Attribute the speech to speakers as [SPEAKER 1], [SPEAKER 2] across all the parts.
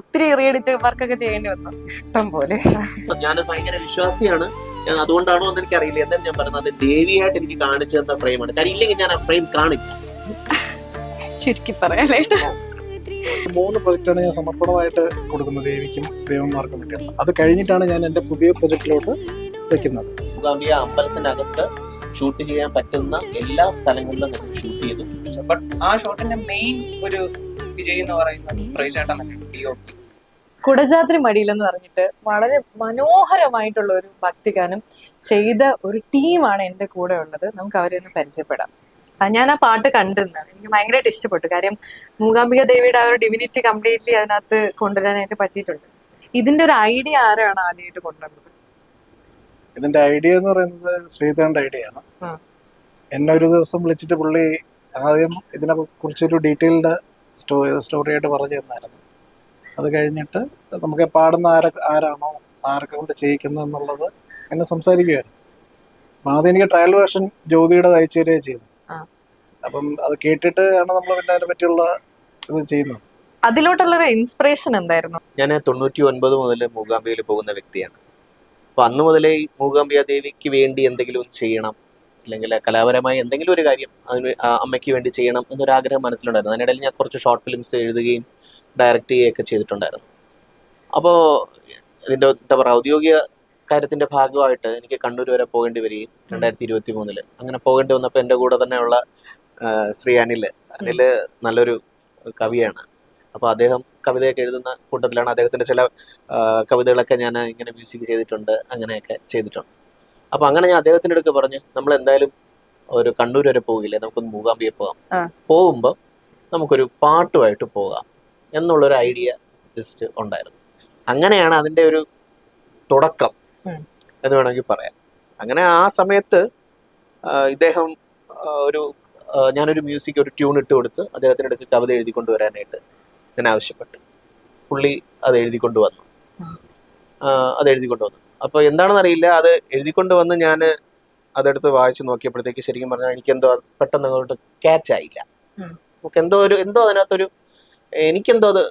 [SPEAKER 1] ഒത്തിരി റീഎഡിറ്റ് വർക്കൊക്കെ ചെയ്യേണ്ടി വന്നു.
[SPEAKER 2] ഇഷ്ടം പോലെ.
[SPEAKER 3] ഞാൻ ഭയങ്കര വിശ്വാസിയാണ്. അതുകൊണ്ടാണോ എന്ന് എനിക്കറിയില്ല. എന്തായാലും ഞാൻ പറഞ്ഞത് ദേവിയായിട്ട് എനിക്ക് കാണിച്ചു തന്ന ഫ്രെയിമാണ്. കാര്യം ഇല്ലെങ്കിൽ ഞാൻ ആ ഫ്രെയിം കാണില്ല.
[SPEAKER 1] ചുരുക്കി പറയാനായിട്ട്
[SPEAKER 4] 3 പ്രൊജക്റ്റാണ് ഞാൻ സമർപ്പണമായിട്ട് കൊടുക്കുന്നത് ദേവിക്കും ദേവന്മാർക്കും വേണ്ടിയാണ്. അത് കഴിഞ്ഞിട്ടാണ് ഞാൻ എൻ്റെ പുതിയ പ്രൊജക്റ്റിലോട്ട് വെക്കുന്നത്.
[SPEAKER 3] മൂകാംബിക അമ്പലത്തിനകത്ത് ഷൂട്ട് ചെയ്യാൻ പറ്റുന്ന എല്ലാ സ്ഥലങ്ങളിലും നമ്മൾ ഷൂട്ട് ചെയ്തു.
[SPEAKER 2] ബട്ട് ആ ഷോട്ടിന്റെ മെയിൻ ഒരു വിജയം എന്ന് പറയുന്നത് പ്രേചേട്ടൻ DOP.
[SPEAKER 1] കുടജാദ്രി മടിയിലെന്ന് പറഞ്ഞിട്ട് വളരെ മനോഹരമായിട്ടുള്ള ഒരു ഭക്തിഗാനം ചെയ്ത ഒരു ടീമാണ് എൻ്റെ കൂടെ ഉള്ളത്. നമുക്ക് അവരെ ഒന്ന് പരിചയപ്പെടാം. ഞാൻ ആ പാട്ട് കണ്ടിരുന്നത് എനിക്ക് ഭയങ്കരമായിട്ട് ഇഷ്ടപ്പെട്ടു. കാര്യം മൂകാംബിക ദേവിയുടെ ആ ഒരു ഡിവിനിറ്റി കംപ്ലീറ്റ്ലി അതിനകത്ത് കൊണ്ടുവരാനായിട്ട് പറ്റിയിട്ടുണ്ട്. ഇതിന്റെ ഒരു ഐഡിയ ആരാണ് ആദ്യമായിട്ട് കൊണ്ടുവന്നത്?
[SPEAKER 4] ഇതിന്റെ ഐഡിയ എന്ന് പറയുന്നത് ശ്രീധരന്റെ ഐഡിയ ആണ്. എന്നെ ഒരു ദിവസം വിളിച്ചിട്ട് പുള്ളി ആദ്യം ഇതിനെ കുറിച്ചൊരു ഡീറ്റെയിൽഡ് സ്റ്റോറിയായിട്ട് പറഞ്ഞു തന്നായിരുന്നു. അത് കഴിഞ്ഞിട്ട് നമുക്ക് പാടുന്ന ആരാണോ ആരൊക്കെ കൊണ്ട് ചെയ്യിക്കുന്നത് എന്നുള്ളത് എന്നെ സംസാരിക്കുകയായിരുന്നു. അപ്പം ആദ്യം എനിക്ക് ട്രയൽ വേർഷൻ ജ്യോതിയുടെ അയച്ചു തരികയാണ് ചെയ്തത്. അപ്പം അത് കേട്ടിട്ട് ആണ് നമ്മൾ പിന്നെ അതിനെ പറ്റിയുള്ള ഇത് ചെയ്യുന്നത്.
[SPEAKER 1] അതിലോട്ടുള്ളൊരു ഇൻസ്പിറേഷൻ എന്തായിരുന്നു?
[SPEAKER 3] ഞാൻ 99 മുതൽ മൂകാംബികയിൽ പോകുന്ന വ്യക്തിയാണ്. അപ്പൊ അന്ന് മുതലേ ഈ മൂകാംബിക ദേവിക്ക് വേണ്ടി എന്തെങ്കിലും ചെയ്യണം, അല്ലെങ്കിൽ കലാപരമായി എന്തെങ്കിലും ഒരു കാര്യം അതിന് അമ്മയ്ക്ക് വേണ്ടി ചെയ്യണം എന്നൊരാഗ്രഹം മനസ്സിലുണ്ടായിരുന്നു. അതിനിടയിൽ ഞാൻ കുറച്ച് ഷോർട്ട് ഫിലിംസ് എഴുതുകയും ഡയറക്റ്റ് ചെയ്യുകയൊക്കെ ചെയ്തിട്ടുണ്ടായിരുന്നു. അപ്പോൾ ഇതിൻ്റെ എന്താ പറയുക, ഔദ്യോഗിക കാര്യത്തിൻ്റെ ഭാഗമായിട്ട് എനിക്ക് കണ്ണൂർ വരെ പോകേണ്ടി വരികയും 2023 അങ്ങനെ പോകേണ്ടി വന്നപ്പോൾ എൻ്റെ കൂടെ തന്നെയുള്ള ശ്രീ അനിൽ നല്ലൊരു കവിയാണ്. അപ്പോൾ അദ്ദേഹം കവിതയൊക്കെ എഴുതുന്ന കൂട്ടത്തിലാണ്. അദ്ദേഹത്തിൻ്റെ ചില കവിതകളൊക്കെ ഞാൻ ഇങ്ങനെ മ്യൂസിക് ചെയ്തിട്ടുണ്ട്, അങ്ങനെയൊക്കെ ചെയ്തിട്ടുണ്ട്. അപ്പോൾ അങ്ങനെ ഞാൻ അദ്ദേഹത്തിൻ്റെ അടുത്ത് പറഞ്ഞ് നമ്മൾ എന്തായാലും ഒരു കണ്ണൂർ വരെ പോകില്ലേ, നമുക്കൊന്ന് മൂകാംബിയെ പോകാം, പോകുമ്പോൾ നമുക്കൊരു പാട്ടുമായിട്ട് പോകാം എന്നുള്ളൊരു ഐഡിയ ജസ്റ്റ് ഉണ്ടായിരുന്നു. അങ്ങനെയാണ് അതിൻ്റെ ഒരു തുടക്കം എന്ന് വേണമെങ്കിൽ പറയാം. അങ്ങനെ ആ സമയത്ത് ഇദ്ദേഹം ഞാനൊരു മ്യൂസിക് ഒരു ട്യൂൺ ഇട്ട് കൊടുത്ത് അദ്ദേഹത്തിൻ്റെ അടുത്ത് കവിത എഴുതി കൊണ്ടുവരാനായിട്ട് ഞാൻ ആവശ്യപ്പെട്ടു. പുള്ളി അത് എഴുതി കൊണ്ടുവന്നു. അപ്പോൾ എന്താണെന്ന് അറിയില്ല, അത് എഴുതിക്കൊണ്ട് വന്ന് ഞാൻ അതെടുത്ത് വായിച്ചു നോക്കിയപ്പോഴത്തേക്ക് ശരിക്കും പറഞ്ഞാൽ എനിക്കെന്തോ പെട്ടെന്ന് അങ്ങോട്ട് ക്യാച്ച് ആയില്ല. നമുക്ക് എന്തോ അതിനകത്തൊരു എനിക്കെന്തോ അത്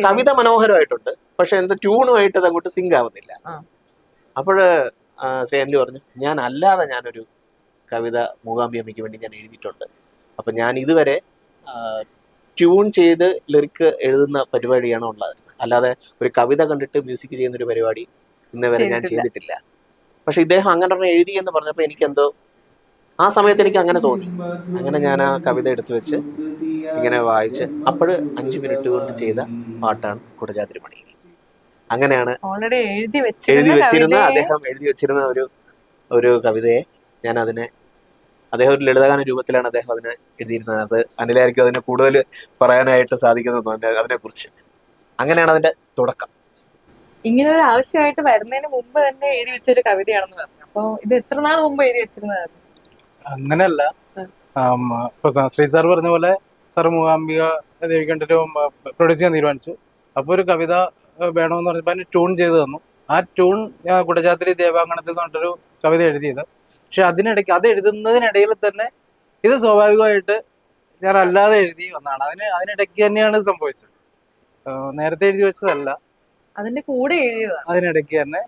[SPEAKER 3] കവിത മനോഹരമായിട്ടുണ്ട്, പക്ഷെ എന്തോ ട്യൂണുമായിട്ട് അത് അങ്ങോട്ട് സിങ്ക് ആവുന്നില്ല. അപ്പോൾ ശ്രീ അനിൽ പറഞ്ഞു, ഞാനൊരു കവിത മൂകാംബിക അമ്മയ്ക്ക് വേണ്ടി ഞാൻ എഴുതിയിട്ടുണ്ട്. അപ്പം ഞാൻ ഇതുവരെ ട്യൂൺ ചെയ്ത് ലിറിക്ക് എഴുതുന്ന പരിപാടിയാണ് ഉള്ളത്, അല്ലാതെ ഒരു കവിത കണ്ടിട്ട് മ്യൂസിക് ചെയ്യുന്നൊരു പരിപാടി ഇന്ന് വരെ ഞാൻ ചെയ്തിട്ടില്ല. പക്ഷെ ഇദ്ദേഹം അങ്ങനെ എഴുതി എന്ന് പറഞ്ഞപ്പോൾ എനിക്കെന്തോ ആ സമയത്ത് എനിക്ക് അങ്ങനെ തോന്നി. അങ്ങനെ ഞാൻ ആ കവിത എടുത്തു വെച്ച് ഇങ്ങനെ വായിച്ച് അപ്പോൾ 5 മിനിറ്റ് കൊണ്ട് ചെയ്ത പാട്ടാണ് കുടജാദ്രി മണിയിൽ. അങ്ങനെയാണ് എഴുതി വെച്ചിരുന്ന അദ്ദേഹം എഴുതി വെച്ചിരുന്ന ഒരു കവിതയെ ഞാൻ അദ്ദേഹം ഒരു ലളിതഗാന രൂപത്തിലാണ് അദ്ദേഹം അതിനെ എഴുതിയിരുന്നത്. അത് അനിലായിരിക്കും അതിനെ കൂടുതൽ പറയാനായിട്ട് സാധിക്കുന്നു അതിനെക്കുറിച്ച്. അങ്ങനെയാണ് അതിന്റെ തുടക്കം.
[SPEAKER 1] ഇങ്ങനെ ഒരു ആവശ്യമായിട്ട് വരുന്നതിന് മുമ്പ് തന്നെ എഴുതി വെച്ചൊരു കവിതയാണെന്ന് പറഞ്ഞു. അപ്പൊ ഇത് എത്ര നാൾ മുമ്പ് എഴുതി വെച്ചിരുന്നതാണ്?
[SPEAKER 4] അങ്ങനെയല്ല, ഇപ്പൊ ശ്രീ സാർ പറഞ്ഞ പോലെ സാർ മൂകാംബിക ദേവി കണ്ടിട്ട് പ്രൊഡ്യൂസ് ചെയ്യാൻ തീരുമാനിച്ചു. അപ്പോൾ ഒരു കവിത വേണമെന്ന് പറഞ്ഞപ്പോൾ അതിന് ട്യൂൺ ചെയ്ത് തന്നു. ആ ട്യൂൺ ഞാൻ കുടജാദ്രി ദേവാങ്കണത്തിൽ എന്ന് പറഞ്ഞിട്ടൊരു കവിത എഴുതിയത്. പക്ഷെ അത് എഴുതുന്നതിനിടയിൽ തന്നെ ഇത് സ്വാഭാവികമായിട്ട് ഞാൻ അല്ലാതെ എഴുതി വന്നതാണ്. അതിനിടയ്ക്ക് തന്നെയാണ് സംഭവിച്ചത്. നേരത്തെ എഴുതി വെച്ചതല്ല,
[SPEAKER 1] അതിന്റെ കൂടെ എഴുതിയതാണ്.
[SPEAKER 4] അതിനിടയ്ക്ക് തന്നെ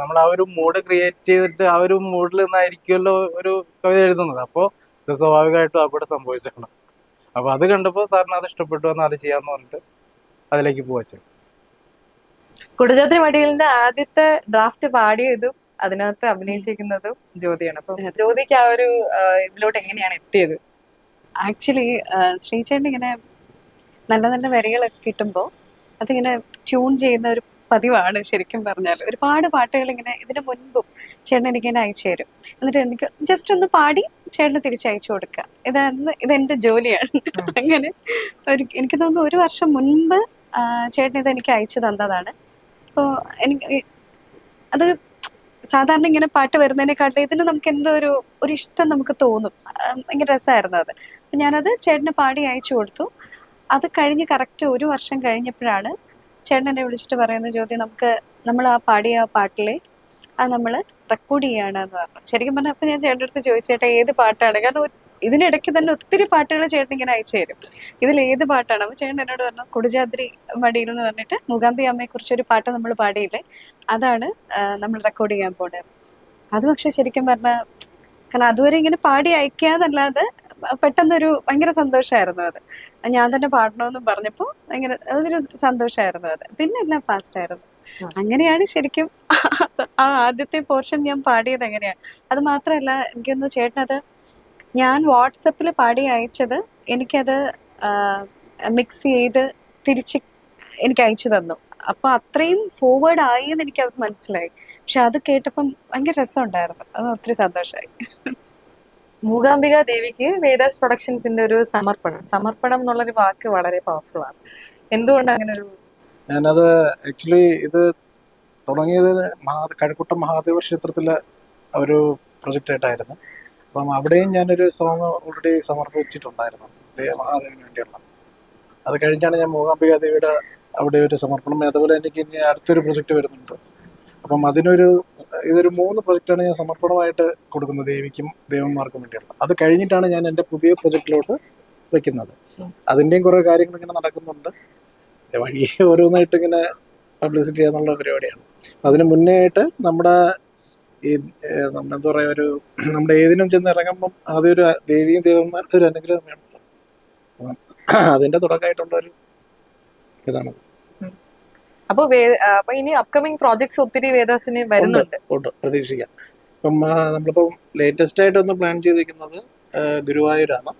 [SPEAKER 4] നമ്മൾ ആ ഒരു മൂഡ് ക്രിയേറ്റ് ചെയ്തിട്ട് ആ ഒരു മൂഡിൽ നിന്നായിരിക്കുമല്ലോ ഒരു കവിത എഴുതുന്നത്. അപ്പോൾ ഇത് സ്വാഭാവികമായിട്ടും ആ കൂടെ സംഭവിച്ചാണ്. അപ്പൊ അത് കണ്ടപ്പോൾ സാറിന് അത് ഇഷ്ടപ്പെട്ടു, വന്ന് അത് ചെയ്യാന്ന് പറഞ്ഞിട്ട് അതിലേക്ക് പോവച്ചു.
[SPEAKER 1] കുടജാദ്രി മടിയലിന്റെ ആദ്യത്തെ ഡ്രാഫ്റ്റ് പാടിയതും അതിനകത്ത് അഭിനയിച്ചിരിക്കുന്നതും ജ്യോതിയാണ്. അപ്പൊ ജ്യോതിക്ക് ആ ഒരു ഇതിലോട്ട് എങ്ങനെയാണ് എത്തിയത്?
[SPEAKER 5] ആക്ച്വലി ശ്രീചേട്ടൻ ഇങ്ങനെ നല്ല നല്ല വരികളൊക്കെ കിട്ടുമ്പോൾ അതിങ്ങനെ ട്യൂൺ ചെയ്യുന്ന ഒരു പതിവാണ്. ശരിക്കും പറഞ്ഞാൽ ഒരുപാട് പാട്ടുകൾ ഇങ്ങനെ ഇതിനു മുൻപും ചേട്ടൻ എനിക്കിങ്ങനെ അയച്ചു തരും. എന്നിട്ട് എനിക്ക് ജസ്റ്റ് ഒന്ന് പാടി ചേട്ടന് തിരിച്ചയച്ചു കൊടുക്കുക. ഇതെന്റെ ജോലിയാണ്. അങ്ങനെ എനിക്ക് തോന്നുന്നു 1 വർഷം മുൻപ് ചേട്ടൻ ഇതെനിക്ക് അയച്ചു തന്നതാണ്. അപ്പോൾ എനിക്ക് അത് സാധാരണ ഇങ്ങനെ പാട്ട് വരുന്നതിനെക്കാട്ടിലും ഇതിന് നമുക്ക് എന്തോ ഒരു ഇഷ്ടം നമുക്ക് തോന്നും. ഭയങ്കര രസമായിരുന്നു അത്. അപ്പം ഞാനത് ചേട്ടന് പാടി അയച്ചു കൊടുത്തു. അത് കഴിഞ്ഞ് കറക്റ്റ് 1 വർഷം കഴിഞ്ഞപ്പോഴാണ് ചേട്ടൻ എന്നെ വിളിച്ചിട്ട് പറയുന്നത്, ജ്യോതി നമ്മൾ ആ പാടിയ പാട്ടിലെ അത് നമ്മൾ റെക്കോർഡ് ചെയ്യാണ് എന്ന് പറഞ്ഞു. ശരിക്കും പറഞ്ഞാൽ അപ്പം ഞാൻ ചേട്ടൻ്റെ അടുത്ത് ചോദിച്ചു, ചേട്ടാ ഏത് പാട്ടാണ്? കാരണം ഇതിനിടയ്ക്ക് തന്നെ ഒത്തിരി പാട്ടുകൾ ചേട്ടൻ ഇങ്ങനെ അയച്ചു തരും. ഇതിൽ ഏത് പാട്ടാണ് അപ്പൊ ചേട്ടൻ എന്നോട് പറഞ്ഞു കുടജാദ്രി മടിയിൽ എന്ന് പറഞ്ഞിട്ട് മൂകാംബി അമ്മയെ കുറിച്ചൊരു പാട്ട് നമ്മൾ പാടിയില്ലേ, അതാണ് നമ്മൾ റെക്കോർഡ് ചെയ്യാൻ പോണത്. അത് പക്ഷെ ശരിക്കും പറഞ്ഞാൽ കാരണം അതുവരെ ഇങ്ങനെ പാടി അയക്കാന്നല്ലാതെ പെട്ടെന്നൊരു ഭയങ്കര സന്തോഷമായിരുന്നു അത്. ഞാൻ തന്നെ പാടണമെന്നും പറഞ്ഞപ്പോൾ ഭയങ്കര അതൊരു സന്തോഷമായിരുന്നു അത്. പിന്നെ എല്ലാം ഫാസ്റ്റ് ആയിരുന്നു. അങ്ങനെയാണ് ശരിക്കും ആ ആദ്യത്തെ പോർഷൻ ഞാൻ പാടിയത് എങ്ങനെയാണ്. അത് മാത്രമല്ല എനിക്കൊന്ന് ചേട്ടനത് ഞാൻ വാട്സപ്പിൽ പാടി അയച്ചത് എനിക്കത് മിക്സ് ചെയ്ത് തിരിച്ച് എനിക്ക് അയച്ചു തന്നു. അപ്പൊ അത്രയും ഫോർവേഡ് ആയി എന്ന് എനിക്കത് മനസ്സിലായി. പക്ഷെ അത് കേട്ടപ്പം ഭയങ്കര രസമുണ്ടായിരുന്നു. അത് ഒത്തിരി സന്തോഷമായി.
[SPEAKER 1] മൂകാംബിക ദേവിക്ക് വേദാസ് പ്രൊഡക്ഷൻസിന്റെ ഒരു സമർപ്പണം എന്നുള്ളൊരു വാക്ക് വളരെ പവർഫുൾ ആണ്. എന്തുകൊണ്ട് അങ്ങനെ ഒരു
[SPEAKER 4] ഞാനത് ആക്ച്വലി ഇത് തുടങ്ങിയത് കഴക്കൂട്ടം മഹാദേവ ക്ഷേത്രത്തിലെ ഒരു പ്രൊജക്റ്റ് ആയിട്ടായിരുന്നു. അപ്പം അവിടെയും ഞാനൊരു സോങ് ഓൾറെഡി സമർപ്പിച്ചിട്ടുണ്ടായിരുന്നു മഹാദേവന് വേണ്ടിയുള്ള. അത് കഴിഞ്ഞാണ് ഞാൻ മൂകാംബിക ദേവിയുടെ അവിടെ ഒരു സമർപ്പണം. അതുപോലെ എനിക്ക് ഇനി അടുത്തൊരു പ്രൊജക്റ്റ് വരുന്നുണ്ട്. അപ്പം ഇതൊരു 3 പ്രൊജക്റ്റാണ് ഞാൻ സമർപ്പണമായിട്ട് കൊടുക്കുന്നത് ദേവിക്കും ദേവന്മാർക്കും വേണ്ടിയുള്ള. അത് കഴിഞ്ഞിട്ടാണ് ഞാൻ എൻ്റെ പുതിയ പ്രൊജക്റ്റിലോട്ട് വെക്കുന്നത്. അതിൻ്റെയും കുറേ കാര്യങ്ങൾ ഇങ്ങനെ നടക്കുന്നുണ്ട്. വഴി ഓരോന്നായിട്ട് ഇങ്ങനെ പബ്ലിസിറ്റി ചെയ്യാന്നുള്ള പരിപാടിയാണ്. അതിന് മുന്നേ ആയിട്ട് നമ്മുടെ എന്താ പറയുക, നമ്മുടെ ഏതിനും ചെന്ന് ഇറങ്ങുമ്പം ആദ്യം ഒരു ദേവിയും ദേവന്മാരുടെ ഒരു അനുഗ്രഹം വേണമല്ലോ. അതിൻ്റെ തുടക്കമായിട്ടുള്ള ഒരു ഇതാണ്.
[SPEAKER 1] അപ്പൊ ഇനി അപ്കമിങ് പ്രോജക്ട്സ് ഒത്തിരി വേദാസിന് വരുന്നുണ്ട്.
[SPEAKER 4] പ്രതീക്ഷിക്കാം. ഇപ്പം നമ്മളിപ്പം ലേറ്റസ്റ്റ് ആയിട്ട് ഒന്ന് പ്ലാൻ ചെയ്തിരിക്കുന്നത് ഗുരുവായൂരാണ്.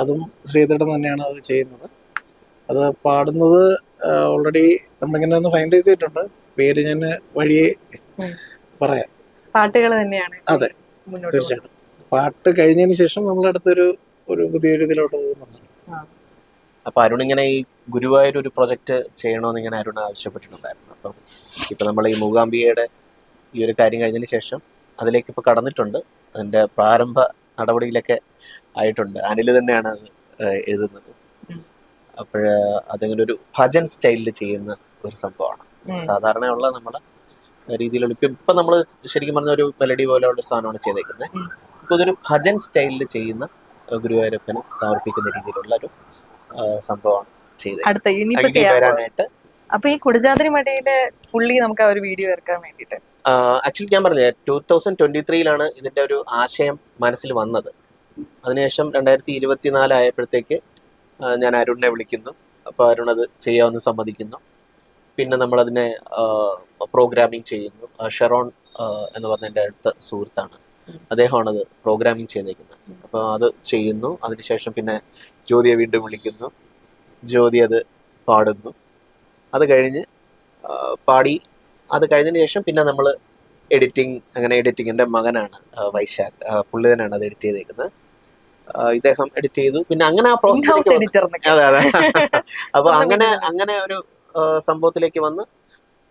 [SPEAKER 4] അതും ശ്രീധരൻ തന്നെയാണ് അത് ചെയ്യുന്നത്. അത് പാടുന്നത് ഓൾറെഡി നമ്മളിങ്ങനെ ഒന്ന് ഫൈനലൈസ് ചെയ്തിട്ടുണ്ട്. പേര് ഞാൻ വഴിയെ പറയാം.
[SPEAKER 1] പാട്ടുകൾ തന്നെയാണ്.
[SPEAKER 4] അതെ, തീർച്ചയായിട്ടും. പാട്ട് കഴിഞ്ഞതിന് ശേഷം നമ്മളടുത്തൊരു പുതിയൊരു ഇതിലോട്ട് പോകുന്നുണ്ട്.
[SPEAKER 3] അപ്പൊ അരുൺ ഇങ്ങനെ ഈ ഗുരുവായൂർ ഒരു പ്രൊജക്ട് ചെയ്യണമെന്ന് ഇങ്ങനെ അരുൺ ആവശ്യപ്പെട്ടിട്ടുണ്ടായിരുന്നു. അപ്പം ഇപ്പൊ നമ്മൾ ഈ മൂകാംബികയുടെ ഈ ഒരു കാര്യം കഴിഞ്ഞതിന് ശേഷം അതിലേക്ക് ഇപ്പൊ കടന്നിട്ടുണ്ട്. അതിന്റെ പ്രാരംഭ നടപടിയിലൊക്കെ ആയിട്ടുണ്ട്. അനിൽ തന്നെയാണ് അത് എഴുതുന്നത്. അപ്പോഴ് അതിങ്ങനെ ഒരു ഭജൻ സ്റ്റൈലിൽ ചെയ്യുന്ന ഒരു സംഭവമാണ്. സാധാരണയുള്ള നമ്മളെ രീതിയിലുള്ള ഇപ്പൊ നമ്മൾ ശരിക്കും പറഞ്ഞ ഒരു മെലഡി പോലെയുള്ള ഒരു സാധനമാണ് ചെയ്തേക്കുന്നത്. ഇപ്പൊ ഇതൊരു ഭജൻ സ്റ്റൈലിൽ ചെയ്യുന്ന ഗുരുവായൂരപ്പന് സമർപ്പിക്കുന്ന രീതിയിലുള്ള ഒരു സംഭവമാണ് ചെയ്തത്.
[SPEAKER 1] അപ്പൊ ഈ കുടജാദ്രി മഠയില് ഫുള്ളി നമുക്ക് ആ ഒരു വീഡിയോ ഇറക്കാൻ വേണ്ടിട്ട്
[SPEAKER 3] ആക്ച്വലി ഞാൻ പറഞ്ഞില്ലേ 2023 ഇതിന്റെ ഒരു ആശയം മനസ്സിൽ വന്നത്. അതിനുശേഷം 2024 ആയപ്പോഴത്തേക്ക് ഞാൻ അരുണിനെ വിളിക്കുന്നു. അപ്പോൾ അരുൺ അത് ചെയ്യാമെന്ന് സമ്മതിക്കുന്നു. പിന്നെ നമ്മളതിനെ പ്രോഗ്രാമിംഗ് ചെയ്യുന്നു. ഷെറോൺ എന്ന് പറഞ്ഞ എൻ്റെ അടുത്ത സുഹൃത്താണ്, അദ്ദേഹമാണ് അത് പ്രോഗ്രാമിംഗ് ചെയ്തേക്കുന്നത്. അപ്പോൾ അത് ചെയ്യുന്നു. അതിനുശേഷം പിന്നെ ജ്യോതിയെ വീണ്ടും വിളിക്കുന്നു. ജ്യോതി അത് പാടുന്നു. അത് കഴിഞ്ഞ് പാടി അത് കഴിഞ്ഞതിന് ശേഷം പിന്നെ നമ്മൾ എഡിറ്റിംഗ് എൻ്റെ മകനാണ് വൈശാഖ്, പുള്ളി തന്നെയാണ് അത് എഡിറ്റ് ചെയ്തേക്കുന്നത്. ഇദ്ദേഹം എഡിറ്റ് ചെയ്തു. പിന്നെ അങ്ങനെ ആ പ്രോസസ്സിലേക്ക് അതെ അപ്പൊ അങ്ങനെ ഒരു സംഭവത്തിലേക്ക് വന്ന്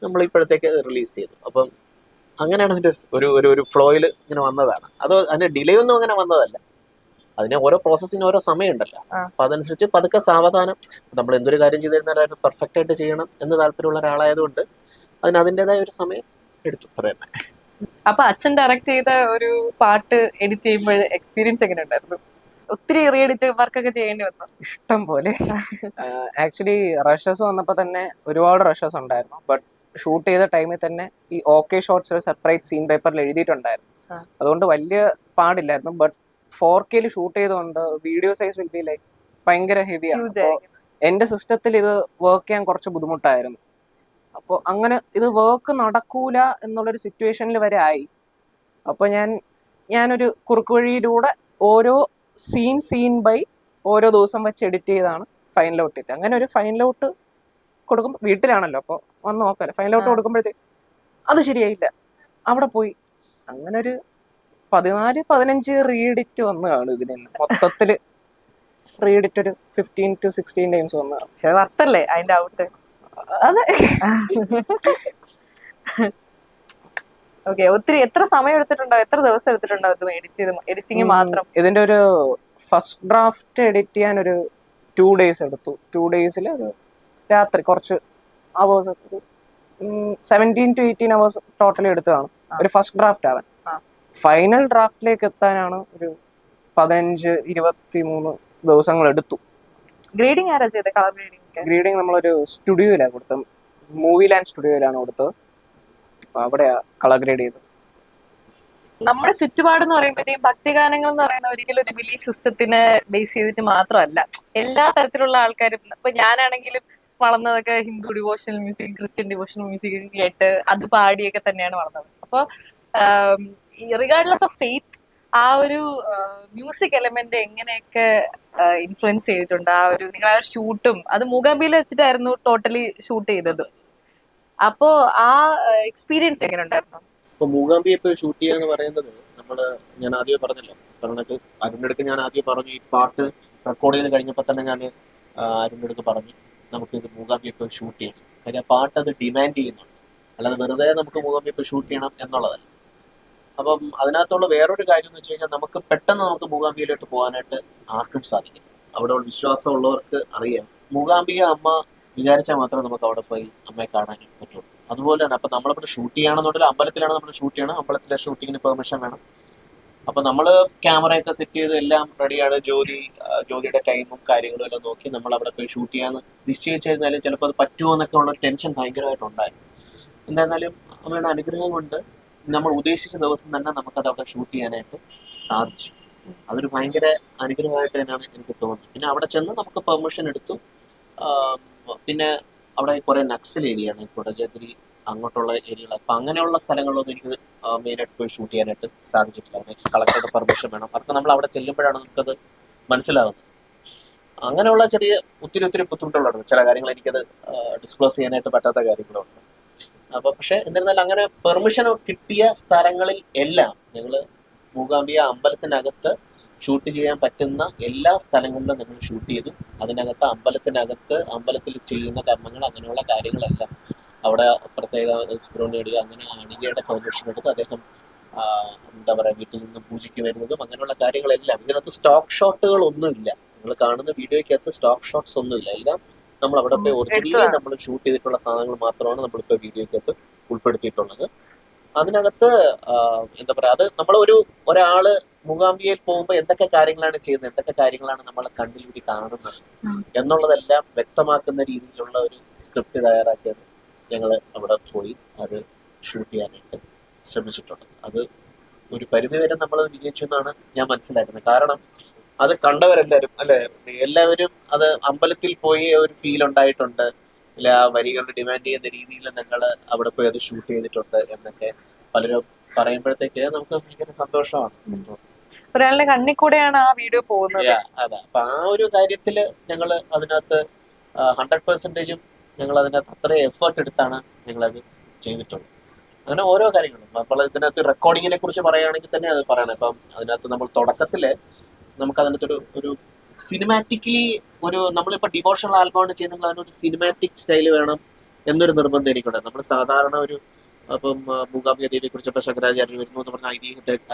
[SPEAKER 3] നമ്മൾ ഇപ്പോഴത്തേക്ക് റിലീസ് ചെയ്തു. അപ്പം അങ്ങനെയാണ് അതിന്റെ ഒരു ഫ്ലോയിൽ ഇങ്ങനെ വന്നതാണ്. അതിന് ഡിലേ ഒന്നും അങ്ങനെ വന്നതല്ല. അതിന് ഓരോ പ്രോസസ്സിന് ഓരോ സമയമുണ്ടല്ലോ. അപ്പൊ അതനുസരിച്ച് പതുക്കെ സാവധാനം നമ്മൾ എന്തൊരു കാര്യം ചെയ്തിരുന്നാലും അത് പെർഫെക്റ്റ് ആയിട്ട് ചെയ്യണം എന്ന് താല്പര്യമുള്ള ഒരാളായതുകൊണ്ട് അതിൻ്റെതായ ഒരു സമയം എടുത്തു. അത്ര തന്നെ.
[SPEAKER 1] അപ്പൊ അച്ഛൻ ഡയറക്ട് ചെയ്ത ഒരു പാട്ട് എഡിറ്റ് ചെയ്യുമ്പോൾ എക്സ്പീരിയൻസ് എങ്ങനെ ഉണ്ടായിരുന്നു? ഒത്തിരി റീ എഡിറ്റ് വർക്കൊക്കെ ചെയ്യേണ്ടി വന്നു?
[SPEAKER 2] ഇഷ്ടം പോലെ. ആക്ച്വലി റഷസ് വന്നപ്പോൾ തന്നെ ഒരുപാട് റഷസ് ഉണ്ടായിരുന്നു. ബട്ട് ഷൂട്ട് ചെയ്ത ടൈമിൽ തന്നെ ഈ ഓക്കെ ഷോട്ട്സ് സെപ്പറേറ്റ് സീൻ പേപ്പറിൽ എഴുതിയിട്ടുണ്ടായിരുന്നു. അതുകൊണ്ട് വലിയ പാടില്ലായിരുന്നു. ബട്ട് 4K ഷൂട്ട് ചെയ്തുകൊണ്ട് video size will be like ഭയങ്കര ഹെവിയാണ്. അപ്പോൾ എൻ്റെ സിസ്റ്റത്തിൽ ഇത് വർക്ക് ചെയ്യാൻ കുറച്ച് ബുദ്ധിമുട്ടായിരുന്നു. അപ്പോൾ അങ്ങനെ ഇത് വർക്ക് നടക്കൂല എന്നുള്ളൊരു സിറ്റുവേഷനിൽ വരെ ആയി. അപ്പോൾ ഞാനൊരു കുറുക്ക് വഴിയിലൂടെ ഓരോ സീൻ ബൈ ഓരോ ദിവസം വെച്ച് എഡിറ്റ് ചെയ്താണ് ഫൈനൽ ഔട്ട് ചെയ്തത്. അങ്ങനെ ഒരു ഫൈനൽ ഔട്ട് കൊടുക്കുമ്പോൾ വീട്ടിലാണല്ലോ, അപ്പോൾ വന്ന് നോക്കാമല്ലോ. ഫൈനൽ ഔട്ട് കൊടുക്കുമ്പോഴത്തേക്ക് അത് ശരിയായില്ല, അവിടെ പോയി. അങ്ങനെ ഒരു 14-15 റീഎഡിറ്റ് വന്നു കാണും. ഇതിനെല്ലാം മൊത്തത്തിൽ റീഎഡിറ്റ് ഒരു 15 to 16 ടൈംസ് വന്നു കാണും.
[SPEAKER 1] വർത്തല്ലേ അതിന്റെ ഔട്ട്?
[SPEAKER 2] അതെ.
[SPEAKER 1] ഓക്കെ. ഒത്തിരി എത്ര സമയം എടുത്തിട്ടുണ്ടോ? എത്ര ദിവസം എടുത്തിട്ടുണ്ടോ എഡിറ്റിംഗ് മാത്രം?
[SPEAKER 2] ഇതിന്റെ ഒരു ഫസ്റ്റ് ഡ്രാഫ്റ്റ് എഡിറ്റ് ചെയ്യാൻ ഒരു 2 days എടുത്തു. 2 days ഒരു രാത്രി കുറച്ച് അവേഴ്സ് 17 to 18 hours ടോട്ടലി എടുത്തതാണ് ഒരു ഫസ്റ്റ് ഡ്രാഫ്റ്റ് ആവാൻ. ഫൈനൽ ഡ്രാഫ്റ്റിലേക്ക് എത്താനാണ് ഒരു 15-23 ദിവസങ്ങൾ എടുത്തു.
[SPEAKER 1] ഗ്രേഡിംഗ് ആരാ ചെയ്തത്? കളർ ഗ്രേഡിംഗ്
[SPEAKER 2] ഗ്രേഡിങ് നമ്മളൊരു സ്റ്റുഡിയോയിലാണ് കൊടുത്തത്, മൂവി ലാൻഡ് സ്റ്റുഡിയോയിലാണ് കൊടുത്തത്. അപ്പൊ അവിടെയാ കളർ ഗ്രേഡ് ചെയ്തത്.
[SPEAKER 1] നമ്മുടെ ചുറ്റുപാട് എന്ന് പറയുമ്പോഴത്തേക്കും ഭക്തിഗാനങ്ങൾ എന്ന് പറയുന്ന ഒരിക്കലും ഒരു ബിലീഫ് സിസ്റ്റത്തിനെ ബേസ് ചെയ്തിട്ട് മാത്രമല്ല, എല്ലാ തരത്തിലുള്ള ആൾക്കാരും. ഇപ്പൊ ഞാനാണെങ്കിലും വളർന്നതൊക്കെ Hindu devotional music, Christian devotional music കേട്ട് അത് പാടിയൊക്കെ തന്നെയാണ് വളർന്നത്. അപ്പൊ റിഗാർഡ്ലെസ് ഓഫ് ഫെയ്ത്ത്, ആ ഒരു മ്യൂസിക് എലമെന്റ് എങ്ങനെയൊക്കെ ഇൻഫ്ലുവൻസ് ചെയ്തിട്ടുണ്ട്? ആ ഒരു നിങ്ങൾ ആ ഒരു ഷൂട്ടും അത് മൂകാംബിയിൽ വെച്ചിട്ടായിരുന്നു ടോട്ടലി ഷൂട്ട് ചെയ്തത്. അപ്പോ ആ എക്സ്പീരിയൻസ് എങ്ങനെ ഉണ്ടായിരുന്നു?
[SPEAKER 3] ഇപ്പൊ മൂകാംബിയെ ഇപ്പൊ ഷൂട്ട് ചെയ്യാന്ന് പറയുന്നത് ഞാൻ ആദ്യം പറഞ്ഞല്ലോ, പറഞ്ഞത് അരുണിന്റെ അടുത്ത് ഞാൻ ആദ്യം പറഞ്ഞു, ഈ പാട്ട് റെക്കോർഡ് ചെയ്ത് കഴിഞ്ഞപ്പോൾ തന്നെ ഞാൻ അരുണിന്റെ അടുത്ത് പറഞ്ഞു നമുക്ക് ഇത് മൂകാംബിയെ ഇപ്പൊ ഷൂട്ട് ചെയ്യണം. കാര്യം ആ പാട്ട് അത് ഡിമാൻഡ് ചെയ്യുന്നുണ്ട്, അല്ലാതെ വെറുതെ നമുക്ക് മൂകാംബിയെ ഇപ്പൊ ഷൂട്ട് ചെയ്യണം എന്നുള്ളതല്ല. അപ്പം അതിനകത്തുള്ള വേറൊരു കാര്യം എന്ന് വെച്ച് കഴിഞ്ഞാൽ നമുക്ക് പെട്ടെന്ന് നമുക്ക് മൂകാംബിയിലോട്ട് പോകാനായിട്ട് ആർക്കും സാധിക്കും. അവിടെ വിശ്വാസമുള്ളവർക്ക് അറിയാം, മൂകാംബിക അമ്മ വിചാരിച്ചാൽ മാത്രമേ നമുക്ക് അവിടെ പോയി അമ്മയെ കാണാനും പറ്റുള്ളൂ. അതുപോലെ തന്നെ അപ്പൊ നമ്മളിവിടെ ഷൂട്ട് ചെയ്യണമെന്നുണ്ടെങ്കിൽ അമ്പലത്തിലാണ് നമ്മൾ ഷൂട്ട് ചെയ്യണം, അമ്പലത്തിലെ ഷൂട്ടിങ്ങിന് പെർമിഷൻ വേണം. അപ്പൊ നമ്മള് ക്യാമറയൊക്കെ സെറ്റ് ചെയ്ത് എല്ലാം റെഡിയാണ്, ജ്യോതിയുടെ ടൈമും കാര്യങ്ങളും എല്ലാം നോക്കി നമ്മൾ അവിടെ പോയി ഷൂട്ട് ചെയ്യാന്ന് നിശ്ചയിച്ചു കഴിഞ്ഞാലും ചിലപ്പോൾ അത് പറ്റുമോ എന്നൊക്കെ ഉള്ള ടെൻഷൻ ഭയങ്കരമായിട്ടുണ്ടായിരുന്നു. എന്തായിരുന്നാലും അമ്മയുടെ അനുഗ്രഹം കൊണ്ട് നമ്മൾ ഉദ്ദേശിച്ച ദിവസം തന്നെ നമുക്കത് അവിടെ ഷൂട്ട് ചെയ്യാനായിട്ട് സാധിച്ചു. അതൊരു ഭയങ്കര അനുഗ്രഹമായിട്ട് തന്നെയാണ് എനിക്ക് തോന്നുന്നത്. പിന്നെ അവിടെ ചെന്ന് നമുക്ക് പെർമിഷൻ എടുത്തു. പിന്നെ അവിടെ കുറെ നക്സൽ ഏരിയയാണ്, കൊടജാദ്രി അങ്ങോട്ടുള്ള ഏരിയകൾ. അപ്പൊ അങ്ങനെയുള്ള സ്ഥലങ്ങളിലൊന്നും എനിക്ക് മെയിനായിട്ട് പോയി ഷൂട്ട് ചെയ്യാനായിട്ട് സാധിച്ചിട്ടില്ല. അതിന് കളക്ടറുടെ പെർമിഷൻ വേണം. അതൊക്കെ നമ്മൾ അവിടെ ചെല്ലുമ്പോഴാണ് നമുക്കത് മനസ്സിലാവുന്നത്. അങ്ങനെയുള്ള ഒത്തിരി ബുദ്ധിമുട്ടുള്ളതാണ്. ചില കാര്യങ്ങൾ എനിക്കത് ഡിസ്ക്ലോസ് ചെയ്യാനായിട്ട് പറ്റാത്ത കാര്യങ്ങളുണ്ട്. അപ്പൊ പക്ഷെ എന്നിരുന്നാലും അങ്ങനെ പെർമിഷൻ കിട്ടിയ സ്ഥലങ്ങളിൽ എല്ലാം ഞങ്ങള് മൂകാംബിക അമ്പലത്തിനകത്ത് ഷൂട്ട് ചെയ്യാൻ പറ്റുന്ന എല്ലാ സ്ഥലങ്ങളിലും ഞങ്ങൾ ഷൂട്ട് ചെയ്തു. അതിനകത്ത് അമ്പലത്തിൽ ചെയ്യുന്ന കർമ്മങ്ങൾ, അങ്ങനെയുള്ള കാര്യങ്ങളെല്ലാം അവിടെ പ്രത്യേക സുബ്രഹ്മണ്യ അങ്ങനെ അണികയുടെ പെർമിഷൻ എടുത്ത് അദ്ദേഹം എന്താ പറയാ വീട്ടിൽ നിന്ന് പൂജയ്ക്ക് വരുന്നതും അങ്ങനെയുള്ള കാര്യങ്ങളെല്ലാം. ഇതിനകത്ത് സ്റ്റോക്ക് ഷോട്ടുകൾ ഒന്നുമില്ല, നിങ്ങൾ കാണുന്ന വീഡിയോയ്ക്കകത്ത് സ്റ്റോക്ക് ഷോട്ട്സ് ഒന്നുമില്ല. എല്ലാം നമ്മൾ അവിടെ പോയി ഒറിജിനലി നമ്മൾ ഷൂട്ട് ചെയ്തിട്ടുള്ള സാധനങ്ങൾ മാത്രമാണ് നമ്മളിപ്പോൾ വീഡിയോയ്ക്കകത്ത് ഉൾപ്പെടുത്തിയിട്ടുള്ളത്. അതിനകത്ത് എന്താ പറയാ, അത് നമ്മൾ ഒരാള് മൂകാംബികയിൽ പോകുമ്പോൾ എന്തൊക്കെ കാര്യങ്ങളാണ് ചെയ്യുന്നത്, എന്തൊക്കെ കാര്യങ്ങളാണ് നമ്മളെ കണ്ണിലൂടെ കാണുന്നത് എന്നുള്ളതെല്ലാം വ്യക്തമാക്കുന്ന രീതിയിലുള്ള ഒരു സ്ക്രിപ്റ്റ് തയ്യാറാക്കിയത് ഞങ്ങൾ അവിടെ പോയി അത് ഷൂട്ട് ചെയ്യാനായിട്ട് ശ്രമിച്ചിട്ടുണ്ട്. അത് ഒരു പരിധിവരെ നമ്മൾ വിജയിച്ചു എന്നാണ് ഞാൻ മനസ്സിലാക്കുന്നത്. കാരണം അത് കണ്ടവരെല്ലാവരും എല്ലാവരും അത് അമ്പലത്തിൽ പോയി ഒരു ഫീൽ ഉണ്ടായിട്ടുണ്ട്, അല്ലെ ആ വരികൾ ഡിമാൻഡ് ചെയ്യുന്ന രീതിയിൽ ഞങ്ങൾ അവിടെ പോയി അത് ഷൂട്ട് ചെയ്തിട്ടുണ്ട് എന്നൊക്കെ പലരും പറയുമ്പോഴത്തേക്ക് നമുക്ക് ഭയങ്കര സന്തോഷമാണ്.
[SPEAKER 1] ഒരാളുടെ കണ്ണിൽ കൂടെയാണ് ആ വീഡിയോ പോകുന്നത്.
[SPEAKER 3] അതെ, അപ്പൊ ആ ഒരു കാര്യത്തില് ഞങ്ങൾ അതിനകത്ത് 100% ഞങ്ങൾ അതിനകത്ത് അത്രയും എഫേർട്ട് എടുത്താണ് ഞങ്ങളത് ചെയ്തിട്ടുള്ളത്. അങ്ങനെ ഓരോ കാര്യങ്ങളും. അപ്പോൾ ഇതിനകത്ത് റെക്കോർഡിങ്ങിനെ കുറിച്ച് പറയുകയാണെങ്കിൽ തന്നെ അത് പറയണം. ഇപ്പം അതിനകത്ത് നമ്മൾ തുടക്കത്തില് നമുക്ക് അതിനകത്തൊരു ഒരു സിനിമാറ്റിക്കലി നമ്മളിപ്പോൾ ഡിവോഷണൽ ആൽബമാണ് ചെയ്യുന്നത്, അതിനൊരു സിനിമാറ്റിക് സ്റ്റൈൽ വേണം എന്നൊരു നിർബന്ധം എനിക്കുണ്ട്. നമ്മൾ സാധാരണ അപ്പം മൂകാംബിക ദേവിയെ കുറിച്ച് ഇപ്പൊ ശങ്കരാചാര്യ വരുന്നു എന്ന് പറഞ്ഞ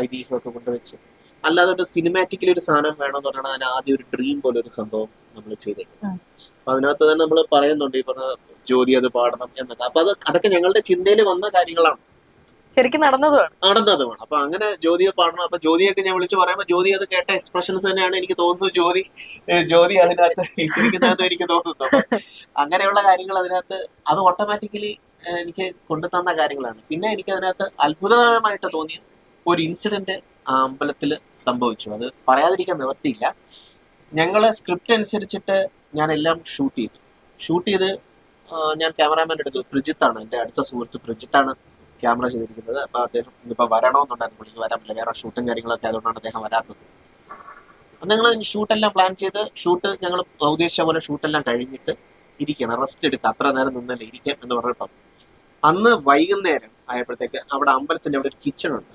[SPEAKER 3] ഐതിഹ്യമൊക്കെ കൊണ്ടുവച്ച് അല്ലാതെ ഒരു സിനിമാറ്റിക്കലി ഒരു സാധനം വേണമെന്ന് പറഞ്ഞാൽ അതിന് ആദ്യം ഒരു ഡ്രീം പോലെ ഒരു സംഭവം നമ്മൾ ചെയ്തേക്കുന്നത്. അപ്പൊ അതിനകത്ത് തന്നെ നമ്മൾ പറയുന്നുണ്ട് ഈ പറഞ്ഞ ജ്യോതി അത് പാടണം എന്നൊക്കെ. അപ്പൊ അതൊക്കെ ഞങ്ങളുടെ ചിന്തയിൽ വന്ന കാര്യങ്ങളാണ്,
[SPEAKER 1] ശരിക്കും നടന്നതുമാണ്.
[SPEAKER 3] അപ്പൊ അങ്ങനെ ജ്യോതിയെ പാടണം. അപ്പൊ ജ്യോതിയൊക്കെ ഞാൻ വിളിച്ചു പറയുമ്പോൾ ജ്യോതി അത് കേട്ട എക്സ്പ്രഷൻസ് തന്നെയാണ് എനിക്ക് തോന്നുന്നു ജ്യോതി അതിനകത്ത് ഇട്ടിരിക്കുന്നതെന്ന് എനിക്ക് തോന്നുന്നു. അങ്ങനെയുള്ള കാര്യങ്ങൾ അതിനകത്ത് അത് ഓട്ടോമാറ്റിക്കലി എനിക്ക് കൊണ്ടുതന്ന കാര്യങ്ങളാണ്. പിന്നെ എനിക്ക് അതിനകത്ത് അത്ഭുതകരമായിട്ട് തോന്നിയ ഒരു ഇൻസിഡന്റ് ആ അമ്പലത്തിൽ സംഭവിച്ചു. അത് പറയാതിരിക്കാൻ നിവർത്തിയില്ല. ഞങ്ങള് സ്ക്രിപ്റ്റ് അനുസരിച്ചിട്ട് ഞാൻ എല്ലാം ഷൂട്ട് ചെയ്ത് ഞാൻ ക്യാമറാമാൻ്റെ അടുത്ത്, പ്രജിത്താണ് എൻ്റെ അടുത്ത സുഹൃത്ത്, പ്രജിത്താണ് ക്യാമറ ചെയ്തിരിക്കുന്നത്. അപ്പൊ അദ്ദേഹം ഇന്നിപ്പോ വരണമെന്നുണ്ടായിരുന്നു, പുള്ളിക്ക് വരാൻ പറ്റില്ല, വേറെ ഷൂട്ടും കാര്യങ്ങളൊക്കെ ആയതുകൊണ്ടാണ് അദ്ദേഹം വരാത്തത്. ഞങ്ങൾ ഷൂട്ടെല്ലാം പ്ലാൻ ചെയ്ത് ഞങ്ങൾ ഉദ്ദേശിച്ച പോലെ ഷൂട്ടെല്ലാം കഴിഞ്ഞിട്ട് ഇരിക്കണം, റെസ്റ്റ് എടുക്കുക, അത്ര നേരം നിന്നല്ലേ ഇരിക്കാം എന്ന് പറഞ്ഞപ്പോൾ അന്ന് വൈകുന്നേരം ആയപ്പോഴത്തേക്ക് അവിടെ അമ്പലത്തിന്റെ അവിടെ ഒരു കിച്ചൺ ഉണ്ട്.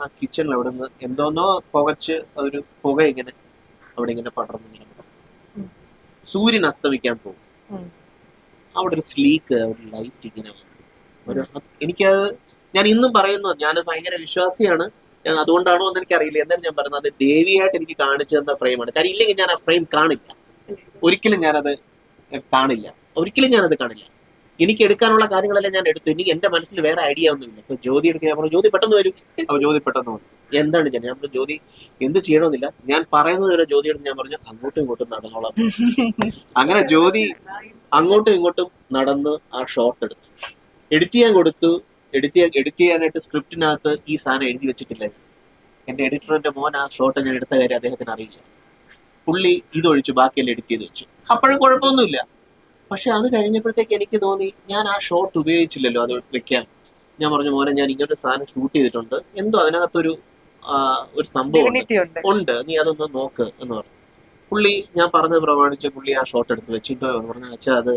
[SPEAKER 3] ആ കിച്ചണിൽ അവിടെ നിന്ന് എന്തോന്നോ പുകച്ച് അതൊരു പുക ഇങ്ങനെ അവിടെ ഇങ്ങനെ പടർന്നിങ്ങനെ സൂര്യൻ അസ്തമിക്കാൻ പോകും. അവിടെ ഒരു സ്ലീക്ക് ഒരു ലൈറ്റ് ഇങ്ങനെ എനിക്കത് ഞാൻ ഇന്നും പറയുന്നു, ഞാൻ ഭയങ്കര വിശ്വാസിയാണ്, ഞാൻ അതുകൊണ്ടാണോ എന്ന് എനിക്കറിയില്ല. എന്തായാലും ഞാൻ പറയുന്നത് അത് ദേവിയായിട്ട് എനിക്ക് കാണിച്ചു തന്ന ഫ്രെയിമാണ്. കാര്യം ഇല്ലെങ്കിൽ ഞാൻ ആ ഫ്രെയിം കാണില്ല, ഒരിക്കലും ഞാനത് കാണില്ല. എനിക്ക് എടുക്കാനുള്ള കാര്യങ്ങളെല്ലാം ഞാൻ എടുത്തു. എനിക്ക് എന്റെ മനസ്സിൽ വേറെ ഐഡിയ ഒന്നുമില്ല. ഇപ്പൊ ജ്യോതി എടുക്കുക, ഞാൻ പറഞ്ഞു ജ്യോതി പെട്ടെന്ന് വരും, അപ്പൊ ജ്യോതി പെട്ടെന്ന് വന്നു. എന്താണ് ഞാൻ പറഞ്ഞു ജ്യോതി എന്ത് ചെയ്യണമെന്നില്ല, ഞാൻ പറയുന്നത് വരെ ജ്യോതിയോട് ഞാൻ പറഞ്ഞു അങ്ങോട്ടും ഇങ്ങോട്ടും നടന്നോളാം. അങ്ങനെ ജ്യോതി അങ്ങോട്ടും ഇങ്ങോട്ടും നടന്ന് ആ ഷോട്ട് എടുത്തു, എഡിറ്റ് ചെയ്യാൻ കൊടുത്തു. എഡിറ്റ് ചെയ്യാനായിട്ട് സ്ക്രിപ്റ്റിനകത്ത് ഈ സാധനം എഴുതി വെച്ചിട്ടില്ല. എന്റെ എഡിറ്ററിന്റെ മോൻ ആ ഷോട്ട് ഞാൻ എടുത്ത കാര്യം അദ്ദേഹത്തിന് അറിയില്ല. പുള്ളി ഇതൊഴിച്ചു ബാക്കിയെല്ലാം എഡിറ്റ് ചെയ്ത് വെച്ചു. അപ്പോഴും കുഴപ്പമൊന്നുമില്ല. പക്ഷെ അത് കഴിഞ്ഞപ്പോഴത്തേക്ക് എനിക്ക് തോന്നി ഞാൻ ആ ഷോട്ട് ഉപയോഗിച്ചില്ലല്ലോ അത് വെക്കാൻ. ഞാൻ പറഞ്ഞു മോനെ ഞാൻ ഇങ്ങനൊരു സാധനം ഷൂട്ട് ചെയ്തിട്ടുണ്ട്, എന്തോ അതിനകത്തൊരു ഒരു സംഭവം
[SPEAKER 1] ഡിവിനിറ്റി ഉണ്ട്.
[SPEAKER 3] ഉണ്ട്, നീ അതൊന്ന് നോക്ക് എന്ന് പറഞ്ഞു. പുള്ളി ഞാൻ പറഞ്ഞത് പ്രമാണിച്ച് പുള്ളി ആ ഷോട്ട് എടുത്ത് വെച്ചിട്ട് പറഞ്ഞു അച്ഛാ അത്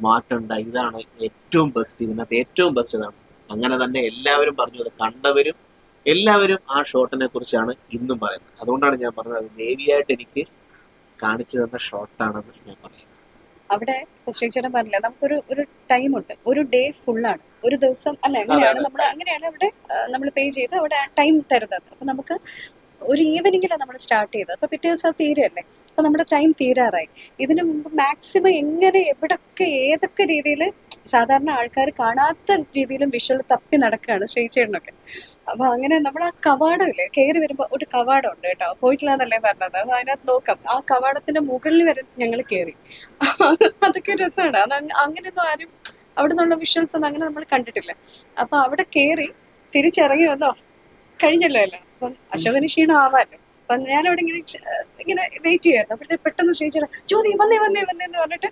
[SPEAKER 3] മാറ്റണ്ട, ഇതാണ് ഏറ്റവും ബെസ്റ്റ്, ഇതിനകത്ത് ഏറ്റവും ബെസ്റ്റ് ഇതാണ്. അങ്ങനെ തന്നെ എല്ലാവരും പറഞ്ഞു, അത് കണ്ടവരും എല്ലാവരും ആ ഷോട്ടിനെ കുറിച്ചാണ് ഇന്നും പറയുന്നത്. അതുകൊണ്ടാണ് ഞാൻ പറഞ്ഞത് അത് ദേവിയായിട്ട് എനിക്ക് കാണിച്ചു തന്ന ഷോട്ടാണെന്ന് ഞാൻ പറയുന്നത്.
[SPEAKER 5] അവിടെ ശ്രീചേട്ടൻ പറഞ്ഞില്ല, നമുക്കൊരു ടൈം ഉണ്ട്, ഒരു ഡേ ഫുള്ളാണ്, ഒരു ദിവസം അല്ല, അങ്ങനെയാണ് നമ്മൾ അങ്ങനെയാണ് അവിടെ നമ്മൾ പേ ചെയ്ത് അവിടെ ടൈം തരുന്നത്. അപ്പൊ നമുക്ക് ഒരു ഈവനിങ്ങിലാണ് നമ്മൾ സ്റ്റാർട്ട് ചെയ്തത്. അപ്പൊ പിറ്റേ ദിവസം തീരുമല്ലേ, അപ്പൊ നമ്മുടെ ടൈം തീരാറായി. ഇതിനു മുമ്പ് മാക്സിമം എങ്ങനെ എവിടൊക്കെ ഏതൊക്കെ രീതിയിൽ സാധാരണ ആൾക്കാർ കാണാത്ത രീതിയിലും വിഷ്വൽ തപ്പി നടക്കുകയാണ് ശ്രീചേട്ടനൊക്കെ. അപ്പൊ അങ്ങനെ നമ്മൾ ആ കവാടമില്ലേ, കയറി വരുമ്പോ ഒരു കവാടം ഉണ്ട് കേട്ടോ, പോയിട്ടില്ലാന്നല്ലേ പറഞ്ഞത്, അത് അതിനകത്ത് നോക്കാം. ആ കവാടത്തിന്റെ മുകളിൽ വരെ ഞങ്ങൾ കയറി. അതൊക്കെ രസമാണ്. അത് അങ്ങനെയൊന്നും ആരും അവിടെ നിന്നുള്ള വിഷ്വൽസ് ഒന്നും അങ്ങനെ നമ്മൾ കണ്ടിട്ടില്ല. അപ്പൊ അവിടെ കയറി തിരിച്ചിറങ്ങി വന്നോ കഴിഞ്ഞല്ലോ അല്ലേ. അപ്പം അശോകന് ക്ഷീണം ആവാല്ലോ. അപ്പൊ ഞാനവിടെ ഇങ്ങനെ വെയിറ്റ് ചെയ്യായിരുന്നു. അപ്പോഴത്തെ പെട്ടെന്ന് ശ്രീചേട്ടൻ ജ്യോതി വന്നേ എന്ന് പറഞ്ഞിട്ട്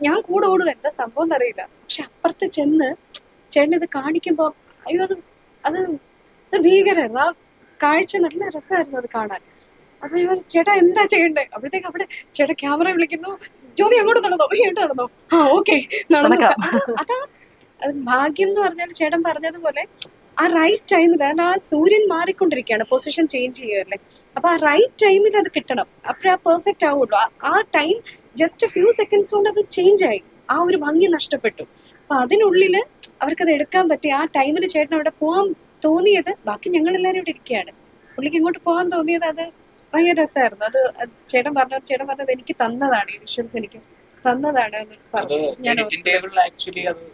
[SPEAKER 5] ഞാൻ കൂടെ ഓടുക, എന്താ സംഭവം എന്നറിയില്ല. പക്ഷെ അപ്പുറത്ത് ചെന്ന് ചേട്ടൻ ഇത് കാണിക്കുമ്പോ അയ്യോ അത് ഭീകരമായിരുന്നു. ആ കാഴ്ച നല്ല രസമായിരുന്നു അത് കാണാൻ. അപ്പൊ ഇവർ ചേട്ടാ എന്താ ചെയ്യണ്ടേ, അപ്പോഴത്തേക്ക് അവിടെ ചേട്ടാ ക്യാമറ വിളിക്കുന്നു, ജ്യോതി അങ്ങോട്ട് നടന്നോ ഇങ്ങോട്ട് നടന്നോ, ആ ഓക്കെ നടന്നു. അതാ അത് ഭാഗ്യം എന്ന് പറഞ്ഞാൽ ചേട്ടൻ പറഞ്ഞതുപോലെ ആ റൈറ്റ് ടൈമിൽ ആ സൂര്യൻ മാറിക്കൊണ്ടിരിക്കുകയാണ്, പൊസിഷൻ ചേഞ്ച് ചെയ്യുകയല്ലേ. അപ്പൊ ആ റൈറ്റ് ടൈമിൽ അത് കിട്ടണം, അപ്പോഴേ ആ പെർഫെക്റ്റ് ആവുള്ളൂ. ആ ടൈം ജസ്റ്റ് ഫ്യൂ സെക്കൻഡ്സ് കൊണ്ട് അത് ചേഞ്ച് ആയി, ആ ഒരു ഭംഗി നഷ്ടപ്പെട്ടു. അപ്പൊ അതിനുള്ളിൽ അവർക്കത് എടുക്കാൻ പറ്റി. ആ ടൈമിൽ ചേട്ടൻ അവിടെ പോകാൻ തോന്നിയത്, ബാക്കി ഞങ്ങൾ എല്ലാവരും ഇവിടെ ഇരിക്കുകയാണ്, പുള്ളിക്ക് ഇങ്ങോട്ട് പോകാൻ തോന്നിയത് അത് ഭയങ്കര രസമായിരുന്നു. അത് ചേട്ടൻ പറഞ്ഞത് എനിക്ക് തന്നതാണ്, ഈ വിഷ്വൽസ് എനിക്ക് തന്നതാണ് എന്ന് പറഞ്ഞു. ഞാൻ
[SPEAKER 2] ആക്ച്വലി അത്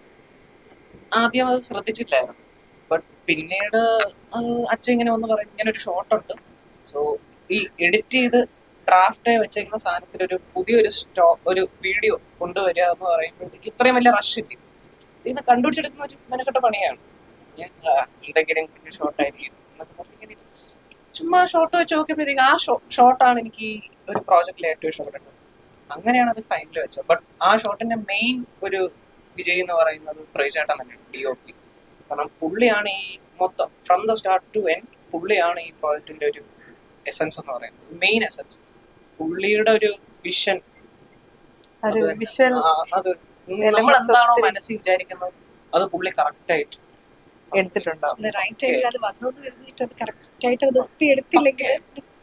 [SPEAKER 2] ആദ്യം അത് ശ്രദ്ധിച്ചില്ലായിരുന്നു. ബട്ട് പിന്നീട് അച്ഛൻ ഇങ്ങനെ ഒന്ന് പറയും ഇങ്ങനെ ഒരു ഷോട്ട് ഉണ്ട്, സോ ഈ എഡിറ്റ് ചെയ്ത് ഡ്രാഫ്റ്റ് വെച്ചേക്കുന്ന സാധനത്തിൽ ഒരു പുതിയൊരു ഒരു വീഡിയോ കൊണ്ടുവരിക എന്ന് പറയുമ്പോഴത്തേക്ക് ഇത്രയും വലിയ റഷ് ഇല്ല. ഇത് കണ്ടുപിടിച്ചെടുക്കുന്ന ഒരു മെനക്കെട്ട പണിയാണ്. എന്തെങ്കിലും ഷോർട്ടായിരിക്കും എന്നൊക്കെ പറഞ്ഞിങ്ങനെ ചുമ്മാ ഷോട്ട് വെച്ച് നോക്കിയപ്പോഴത്തേക്ക് ആ ഷോട്ടാണ് എനിക്ക് ഈ ഒരു പ്രോജക്റ്റിൽ ഏറ്റവും ഇഷ്ടപ്പെട്ടത്. അങ്ങനെയാണ് അത് ഫൈനൽ വെച്ചത്. ബട്ട് ആ ഷോട്ടിന്റെ മെയിൻ ഒരു വിജയ് എന്ന് പറയുന്നത് പ്രേചേട്ടൻ തന്നെയാണ്, DOP. കാരണം പുള്ളിയാണ് ഈ മൊത്തം from the start to end പുള്ളിയാണ് ഈ പ്രോജക്റ്റിന്റെ ഒരു എസൻസ് എന്ന് പറയുന്നത്, മെയിൻ എസൻസ്. പുള്ളിയുടെ ഒരു വിഷൻ, അത് നമ്മൾ എന്താണോ മനസ്സിൽ വിചാരിക്കുന്നത് അത് പുള്ളി കറക്റ്റ് ആയിട്ട്
[SPEAKER 1] എടുത്തിട്ടുണ്ടോ.
[SPEAKER 5] റൈറ്റ് ടൈമിൽ അത് വന്നോന്ന് വരുന്നിട്ട് അത് കറക്റ്റ് ആയിട്ട് അത് ഒപ്പി എടുത്തില്ലെങ്കിൽ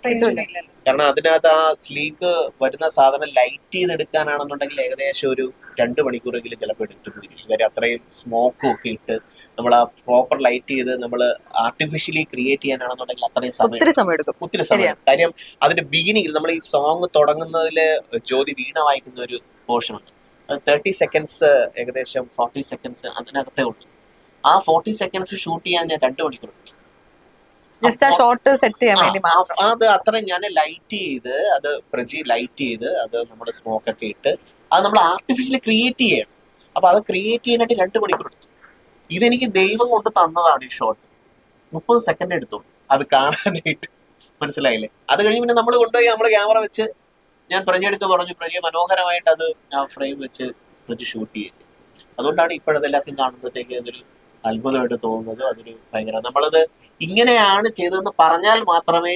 [SPEAKER 5] പ്രയോജനമില്ലല്ലോ.
[SPEAKER 3] കാരണം അതിനകത്ത് ആ സ്ലീക്ക് വരുന്ന സാധനം ലൈറ്റ് ചെയ്തെടുക്കാനാണെന്നുണ്ടെങ്കിൽ ഏകദേശം ഒരു 2 മണിക്കൂറെങ്കിലും ചിലപ്പോൾ എടുക്കുന്നതില്ല. ഇവർ അത്രയും സ്മോക്കും ഒക്കെ ഇട്ട് നമ്മൾ ആ പ്രോപ്പർ ലൈറ്റ് ചെയ്ത് നമ്മൾ ആർട്ടിഫിഷ്യലി ക്രിയേറ്റ് ചെയ്യാനാണെന്നുണ്ടെങ്കിൽ അത്രയും സമയം
[SPEAKER 1] എടുക്കും.
[SPEAKER 3] ഒത്തിരി സമയം. കാര്യം അതിന്റെ ബിഗിനിങ്ങിൽ നമ്മൾ ഈ സോങ് തുടങ്ങുന്നതിൽ ജ്യോതി വീണ വായിക്കുന്ന ഒരു പോർഷൻ ഉണ്ട്, 30 സെക്കൻഡ്സ് ഏകദേശം 40 സെക്കൻഡ്സ് അതിനകത്തേ ഉള്ളൂ. ആ 40 സെക്കൻഡ്സ് ഷൂട്ട് ചെയ്യാൻ ഞാൻ 2 മണിക്കൂർ എടുത്തു.
[SPEAKER 1] ജസ്റ്റ് ആ ഷോട്ട് സെറ്റ് ചെയ്യാൻ വേണ്ടി മാത്രം.
[SPEAKER 3] അത് അത്ര ഞാൻ ലൈറ്റ് ചെയ്ത് അത് ലൈറ്റ് ചെയ്ത് അത് നമ്മൾ സ്മോക്ക് ഒക്കെ ഇട്ട് അത് നമ്മൾ ആർട്ടിഫിഷ്യലി ക്രിയേറ്റ് ചെയ്യണം. അപ്പൊ അത് ക്രിയേറ്റ് ചെയ്യാനായിട്ട് 2 മണിക്കൂർ എടുത്തു. ഇതെനിക്ക് ദൈവം കൊണ്ട് തന്നതാണ് ഈ ഷോട്ട്. 30 സെക്കൻഡ് എടുത്തു അത് കാണാനായിട്ട്, മനസ്സിലായില്ലേ? അത് കഴിഞ്ഞ് പിന്നെ നമ്മൾ കൊണ്ടുപോയി നമ്മൾ ക്യാമറ വെച്ച് ഞാൻ പ്രജയെടുത്ത് പറഞ്ഞു, പ്രജ മനോഹരമായിട്ട് അത് ആ ഫ്രെയിം വെച്ച് പ്രജ ഷൂട്ട് ചെയ്തു. അതുകൊണ്ടാണ് ഇപ്പോഴതെല്ലാத்தைയും കാണുമ്പോഴത്തേക്ക് അതൊരു അത്ഭുതമായിട്ട് തോന്നുന്നത്. അതൊരു ഭയങ്കര നമ്മളത് ഇങ്ങനെയാണ് ചെയ്തതെന്ന് പറഞ്ഞാൽ മാത്രമേ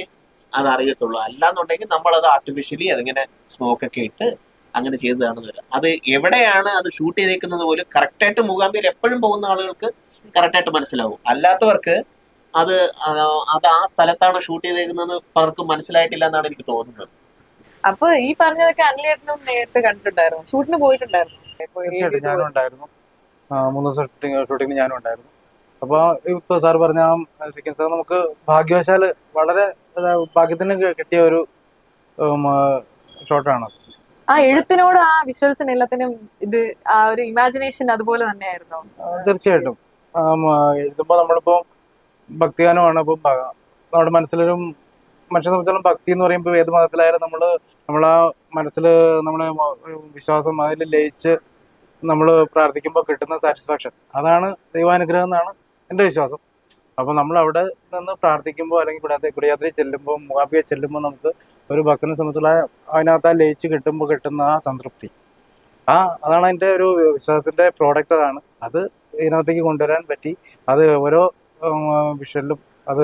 [SPEAKER 3] അത് അറിയത്തുള്ളൂ. അല്ലാന്നുണ്ടെങ്കിൽ നമ്മളത് ആർട്ടിഫിഷ്യലി അതിങ്ങനെ സ്മോക്ക് ഒക്കെ ഇട്ട് അങ്ങനെ ചെയ്തതാണെന്ന് വരാം. അത് എവിടെയാണ് അത് ഷൂട്ട് ചെയ്തേക്കുന്നത് പോലും കറക്റ്റായിട്ട് മൂകാംബികയിൽ എപ്പോഴും പോകുന്ന ആളുകൾക്ക് കറക്റ്റായിട്ട് മനസ്സിലാവും. അല്ലാത്തവർക്ക് അത് ആ സ്ഥലത്താണ് ഷൂട്ട് ചെയ്തേക്കുന്നത് പലർക്കും മനസ്സിലായിട്ടില്ല എന്നാണ് എനിക്ക് തോന്നുന്നത്.
[SPEAKER 1] അപ്പൊ ഈ പറഞ്ഞതൊക്കെ അനിലേട്ടനും നേരിട്ട് കണ്ടിട്ടുണ്ടായിരുന്നു, ഷൂട്ടിന് പോയിട്ടുണ്ടായിരുന്നു?
[SPEAKER 4] തീർച്ചയായിട്ടും ഞാനും ഉണ്ടായിരുന്നു. 3 ദിവസം ഷൂട്ടിങ്ങിന് ഞാനും ഉണ്ടായിരുന്നു. അപ്പോൾ ഇപ്പോൾ സാർ പറഞ്ഞ സെക്കൻഡ് സാർ നമുക്ക് ഭാഗ്യവശാൽ വളരെ ഭാഗ്യത്തിന് കിട്ടിയ ഒരു ഷോട്ടാണ്.
[SPEAKER 1] ആ എഴുത്തിനോട് ആ വിഷ്വൽസിന് എല്ലാത്തിനും ഇത് ആ ഒരു ഇമാജിനേഷൻ അതുപോലെ തന്നെയായിരുന്നു.
[SPEAKER 4] തീർച്ചയായിട്ടും എഴുതുമ്പോൾ നമ്മളിപ്പോൾ ഭക്തിഗാനമാണ്, ഇപ്പം നമ്മുടെ മനസ്സിലൊരു മനുഷ്യനെ സംബന്ധിച്ചോളം ഭക്തി എന്ന് പറയുമ്പോൾ ഏത് മതത്തിലായാലും നമ്മളാ മനസ്സിൽ നമ്മളെ ഒരു വിശ്വാസം അതിൽ ലയിച്ച് നമ്മൾ പ്രാർത്ഥിക്കുമ്പോൾ കിട്ടുന്ന സാറ്റിസ്ഫാക്ഷൻ അതാണ് ദൈവാനുഗ്രഹം എന്നാണ് എൻ്റെ വിശ്വാസം. അപ്പോൾ നമ്മൾ അവിടെ നിന്ന് പ്രാർത്ഥിക്കുമ്പോൾ അല്ലെങ്കിൽ കുടിയാത്രി ചെല്ലുമ്പോൾ മൂകാംബിക ചെല്ലുമ്പോൾ നമുക്ക് ഒരു ഭക്തനെ സംബന്ധിച്ചുള്ള അതിനകത്ത് ആ ലയിച്ച് കിട്ടുമ്പോൾ കിട്ടുന്ന ആ സംതൃപ്തി അതാണ് എൻ്റെ ഒരു വിശ്വാസത്തിന്റെ പ്രോഡക്റ്റ്. അതാണ് അത് ഇതിനകത്തേക്ക് കൊണ്ടുവരാൻ പറ്റി. അത് ഓരോ വിഷ്വലിലും അത്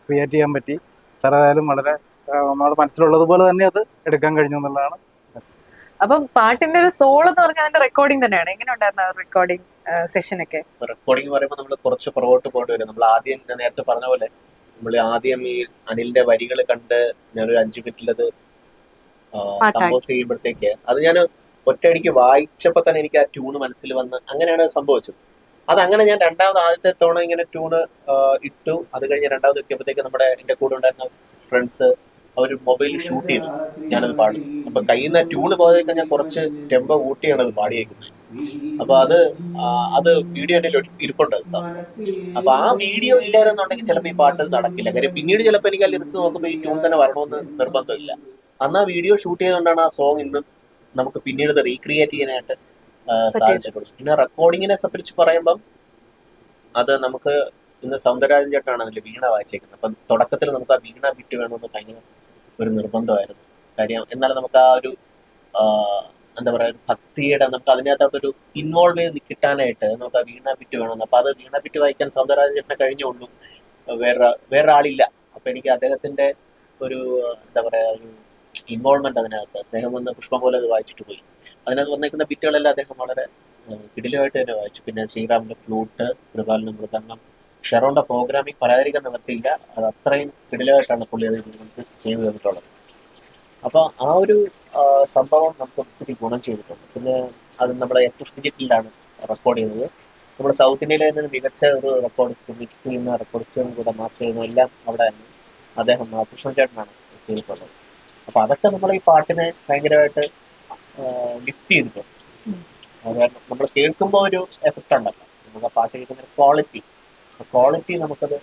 [SPEAKER 4] ക്രിയേറ്റ് ചെയ്യാൻ പറ്റി. സാറായാലും വളരെ നമ്മുടെ മനസ്സിലുള്ളതുപോലെ തന്നെ അത് എടുക്കാൻ കഴിഞ്ഞു എന്നുള്ളതാണ്.
[SPEAKER 1] അപ്പം പാട്ടിന്റെ ഒരു സോൾ എന്ന് പറഞ്ഞാൽ അതിന്റെ റെക്കോർഡിംഗ് തന്നെയാണ്. എങ്ങനെ ഉണ്ടായിരുന്ന റെക്കോർഡിംഗ് സെഷൻ ഒക്കെ?
[SPEAKER 3] റെക്കോർഡിംഗ് പറയുമ്പോൾ നമ്മൾ കുറച്ച് പുറകോട്ട് പോകേണ്ടി വരും. നമ്മൾ ആദ്യം ഞാൻ നേരത്തെ പറഞ്ഞ പോലെ നമ്മൾ ആദ്യം ഈ അനിലിന്റെ വരികൾ കണ്ട് ഞാനൊരു 5 മിനിറ്റിലത് കമ്പോസ് ചെയ്യുമ്പോഴത്തേക്ക് അത് ഞാൻ ഒറ്റയടിക്ക് വായിച്ചപ്പോ തന്നെ എനിക്ക് ആ ട്യൂണ് മനസ്സിൽ വന്ന് അങ്ങനെയാണ് സംഭവിച്ചത്. അതങ്ങനെ ഞാൻ ആദ്യത്തെ തവണ ഇങ്ങനെ ട്യൂണ് ഇട്ടു. അത് കഴിഞ്ഞ് രണ്ടാമത് എത്തിയപ്പോഴത്തേക്ക് എന്റെ കൂടെ ഉണ്ടായിരുന്ന ഫ്രണ്ട്സ് അവർ മൊബൈലിൽ ഷൂട്ട് ചെയ്തു ഞാനത് പാടി. അപ്പൊ കയ്യിൽ നിന്ന് ട്യൂണ് പോയതൊക്കെ ഞാൻ കുറച്ച് ടെമ്പോ കൂട്ടിയാണ് അത് പാടിയേക്കുന്നത്. അപ്പൊ അത് വീഡിയോ എന്റെ ഇരിപ്പുണ്ട്. അപ്പൊ ആ വീഡിയോ ഇല്ലായിരുന്നുണ്ടെങ്കിൽ ചിലപ്പോൾ ഈ പാട്ട് നടക്കില്ല. കാര്യം പിന്നീട് ചിലപ്പോൾ എനിക്ക് ആ ലിറിക്സ് നോക്കുമ്പോൾ ഈ ട്യൂൺ തന്നെ വരണമെന്ന് നിർബന്ധമില്ല. അന്ന് ആ വീഡിയോ ഷൂട്ട് ചെയ്തുകൊണ്ടാണ് ആ സോങ് ഇന്ന് നമുക്ക് പിന്നീട് ഇത് റീക്രിയേറ്റ് ചെയ്യാനായിട്ട് സാധിച്ചിട്ടുള്ളൂ. പിന്നെ റെക്കോർഡിങ്ങിനെ സംബന്ധിച്ച് പറയുമ്പം അത് നമുക്ക് ഇന്ന് സൗന്ദരരാജൻ ചേട്ടനാണ് അതിൽ വീണ വായിച്ചേക്കുന്നത്. അപ്പം തുടക്കത്തിൽ നമുക്ക് ആ വീണ ബിറ്റ് വേണമെന്ന് ഭയങ്കര ഒരു നിർബന്ധമായിരുന്നു. കാര്യം എന്നാലും നമുക്ക് ആ ഒരു എന്താ പറയുക ഭക്തിയുടെ നമുക്ക് അതിനകത്തൊരു ഇൻവോൾവ് ചെയ്ത് കിട്ടാനായിട്ട് നമുക്ക് ആ വീണ ബിറ്റ് വേണമെന്ന്. അപ്പൊ അത് വീണ ബിറ്റ് വായിക്കാൻ സൗന്ദരരാജൻ ചേട്ടനെ കഴിഞ്ഞുള്ളൂ, വേറൊരാളില്ല. അപ്പൊ എനിക്ക് അദ്ദേഹത്തിന്റെ ഒരു എന്താ പറയാ ഒരു ഇൻവോൾവ്മെന്റ് അതിനകത്ത് അദ്ദേഹം വന്ന് പുഷ്പം പോലെ അത് വായിച്ചിട്ട് പോയി. അതിനകത്ത് വന്നേക്കുന്ന ബിറ്റുകളെല്ലാം അദ്ദേഹം വളരെ കിടിലമായിട്ട് തന്നെ വായിച്ചു. പിന്നെ ശ്രീറാമിന്റെ ഫ്ലൂട്ട്, കൃപാലിന്റെ മൃദംഗം, ഷെറോന്റെ പ്രോഗ്രാമിംഗ് പറയാതിരിക്കാൻ നിവർത്തിയില്ല. അത് അത്രയും കിടിലമായിട്ടാണ് പുള്ളി അത് നമുക്ക് ചെയ്തു തന്നിട്ടുള്ളത്. അപ്പൊ ആ ഒരു സംഭവം നമുക്ക് ഒത്തിരി ഗുണം ചെയ്തിട്ടുണ്ട്. പിന്നെ അത് നമ്മുടെ SS ഡിജിറ്റലിലാണ് റെക്കോർഡ് ചെയ്യുന്നത്. നമ്മുടെ സൗത്ത് ഇന്ത്യയിലെ തന്നെ മികച്ച ഒരു റെക്കോർഡിസ്റ്റ്, മിക്സ് ചെയ്യുന്ന റെക്കോർഡിസ്റ്റും കൂടെ മാസ്റ്റർ ചെയ്യുന്ന എല്ലാം അവിടെ അദ്ദേഹം കൃഷ്ണൻ ചേട്ടനാണ് ചെയ്തിട്ടുള്ളത്. അപ്പൊ അതൊക്കെ നമ്മൾ ഈ പാട്ടിനെ ഭയങ്കരമായിട്ട് ലിഫ്റ്റ് ചെയ്തിട്ടുണ്ട്. കാരണം നമ്മൾ കേൾക്കുമ്പോൾ ഒരു എഫക്റ്റ് ഉണ്ടല്ലോ, നമുക്ക് ആ പാട്ട് കേൾക്കുന്ന ക്വാളിറ്റി നമുക്കത്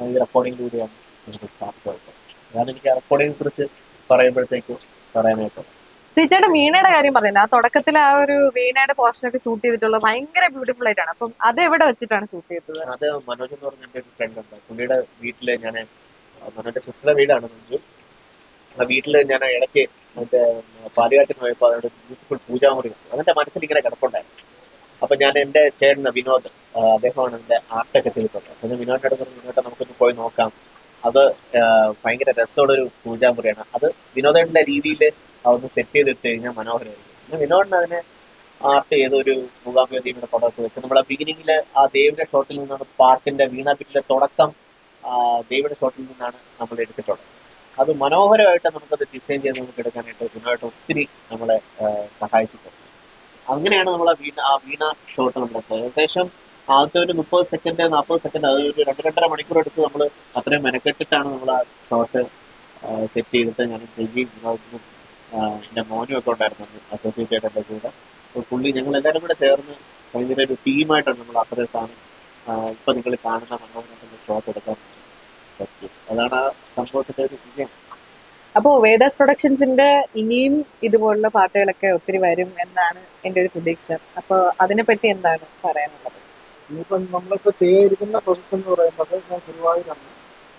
[SPEAKER 3] ഈ റെക്കോർഡിങ്ങിലൂടെയാണ് നമുക്ക് സാധിക്കുന്നത്. അതാണ് എനിക്ക് ആ റെക്കോർഡിങ്ങിനെ കുറിച്ച് പറയുമ്പോഴത്തേക്ക് പറയാനായിട്ടുള്ളത്.
[SPEAKER 1] ശ്രീചേട്ടൻ വീണയുടെ കാര്യം പറഞ്ഞില്ല, ആ തുടക്കത്തിൽ ആ ഒരു വീണയുടെ പോർഷൻ ഒക്കെ ഷൂട്ട് ചെയ്തിട്ടുള്ളത് ഭയങ്കര ബ്യൂട്ടിഫുൾ ആയിട്ടാണ്. അപ്പം അത് എവിടെ വെച്ചിട്ടാണ് ഷൂട്ട് ചെയ്തത്?
[SPEAKER 3] അത് മനോജ് എന്ന് പറഞ്ഞ എൻ്റെ ഒരു ഫ്രണ്ട് ഉണ്ട്. പുള്ളിയുടെ വീട്ടില് ഞാൻ മനോജന്റെ സിസ്റ്ററുടെ വീടാണ് മഞ്ജു. ആ വീട്ടില് ഞാൻ ഇടയ്ക്ക് മറ്റേ പാലുകാട്ടിന് പോയപ്പോൾ അവിടെ ബ്യൂട്ടിഫുൾ പൂജാമുറി ഉണ്ട്. അതെന്റെ മനസ്സിൽ ഇങ്ങനെ കിടപ്പുണ്ടായിരുന്നു. അപ്പൊ ഞാൻ എൻ്റെ ചേട്ടൻ വിനോദ്, അദ്ദേഹമാണ് എൻ്റെ ആർട്ടൊക്കെ ചെയ്തിട്ടുള്ളത്. പിന്നെ വിനോദിന്റെ അടുത്ത് വിനോദം നമുക്കൊന്ന് പോയി നോക്കാം, അത് ഭയങ്കര രസമുള്ള ഒരു പൂജാമുറിയാണ്. അത് വിനോദന്റെ രീതിയിൽ അതൊന്ന് സെറ്റ് ചെയ്തിട്ട് കഴിഞ്ഞാൽ മനോഹരമായിരിക്കും. പിന്നെ വിനോദിന് അതിനെ ആർട്ട് ചെയ്തൊരു മൂകാംബിക ദേവിയുടെ പടമൊക്കെ വെച്ച് നമ്മുടെ ബിഗിനിങ്ങിൽ ആ ദേവിയുടെ ഷോട്ടിൽ നിന്നാണ് പാട്ടിന്റെ വീണ ബിറ്റിലെ തുടക്കം ദേവിയുടെ ഷോട്ടിൽ നിന്നാണ് നമ്മൾ എടുത്തിട്ടുള്ളത്. അത് മനോഹരമായിട്ട് നമുക്കത് ഡിസൈൻ ചെയ്ത് നമുക്ക് എടുക്കാനായിട്ട് വിനോദമായിട്ട് ഒത്തിരി നമ്മളെ സഹായിച്ചിട്ടുണ്ട്. അങ്ങനെയാണ് നമ്മൾ ആ വീണ ഷോട്ട് നമ്മളെടുത്തത്. ഏകദേശം ആദ്യത്തെ ഒരു 30 സെക്കൻഡ് 40 സെക്കൻഡ്, അത് ഒരു 2-2.5 മണിക്കൂർ എടുത്ത് നമ്മൾ അത്രയും മെനക്കെട്ടിട്ടാണ് നമ്മൾ ആ ഷോട്ട് സെറ്റ് ചെയ്തിട്ട് ഞാൻ ഡൽഹി വിനോദിനും എൻ്റെ മോനും ഒക്കെ ഉണ്ടായിരുന്നു അസോസിയേറ്റ് ആയിട്ട് എൻ്റെ കൂടെ. അപ്പോൾ പുള്ളി ഞങ്ങൾ എല്ലാവരും കൂടെ ചേർന്ന് ഭയങ്കര ഒരു ടീമായിട്ടാണ് നമ്മൾ അത്രയും സാധനം ഇപ്പം നിങ്ങൾ കാണുന്ന മനോഹരമായിട്ടുള്ള ഷോട്ട് എടുക്കാൻ പറ്റും. അതാണ് ആ സംഭവത്തിൻ്റെ ഒരു വിജയം.
[SPEAKER 1] അപ്പോ വേദാസ് പ്രൊഡക്ഷൻസിന്റെ ഇനിയും ഇതുപോലുള്ള പാട്ടുകളൊക്കെ ഒത്തിരി വരും എന്നാണ് എൻ്റെ ഒരു പ്രതീക്ഷ. അപ്പൊ അതിനെപ്പറ്റി എന്താണ് പറയാനുള്ളത്?
[SPEAKER 4] ഇനിയിപ്പം നമ്മളിപ്പോ ചെയ്യാതിരിക്കുന്ന പ്രൊജക്ട് എന്ന് പറയുന്നത് ഞാൻ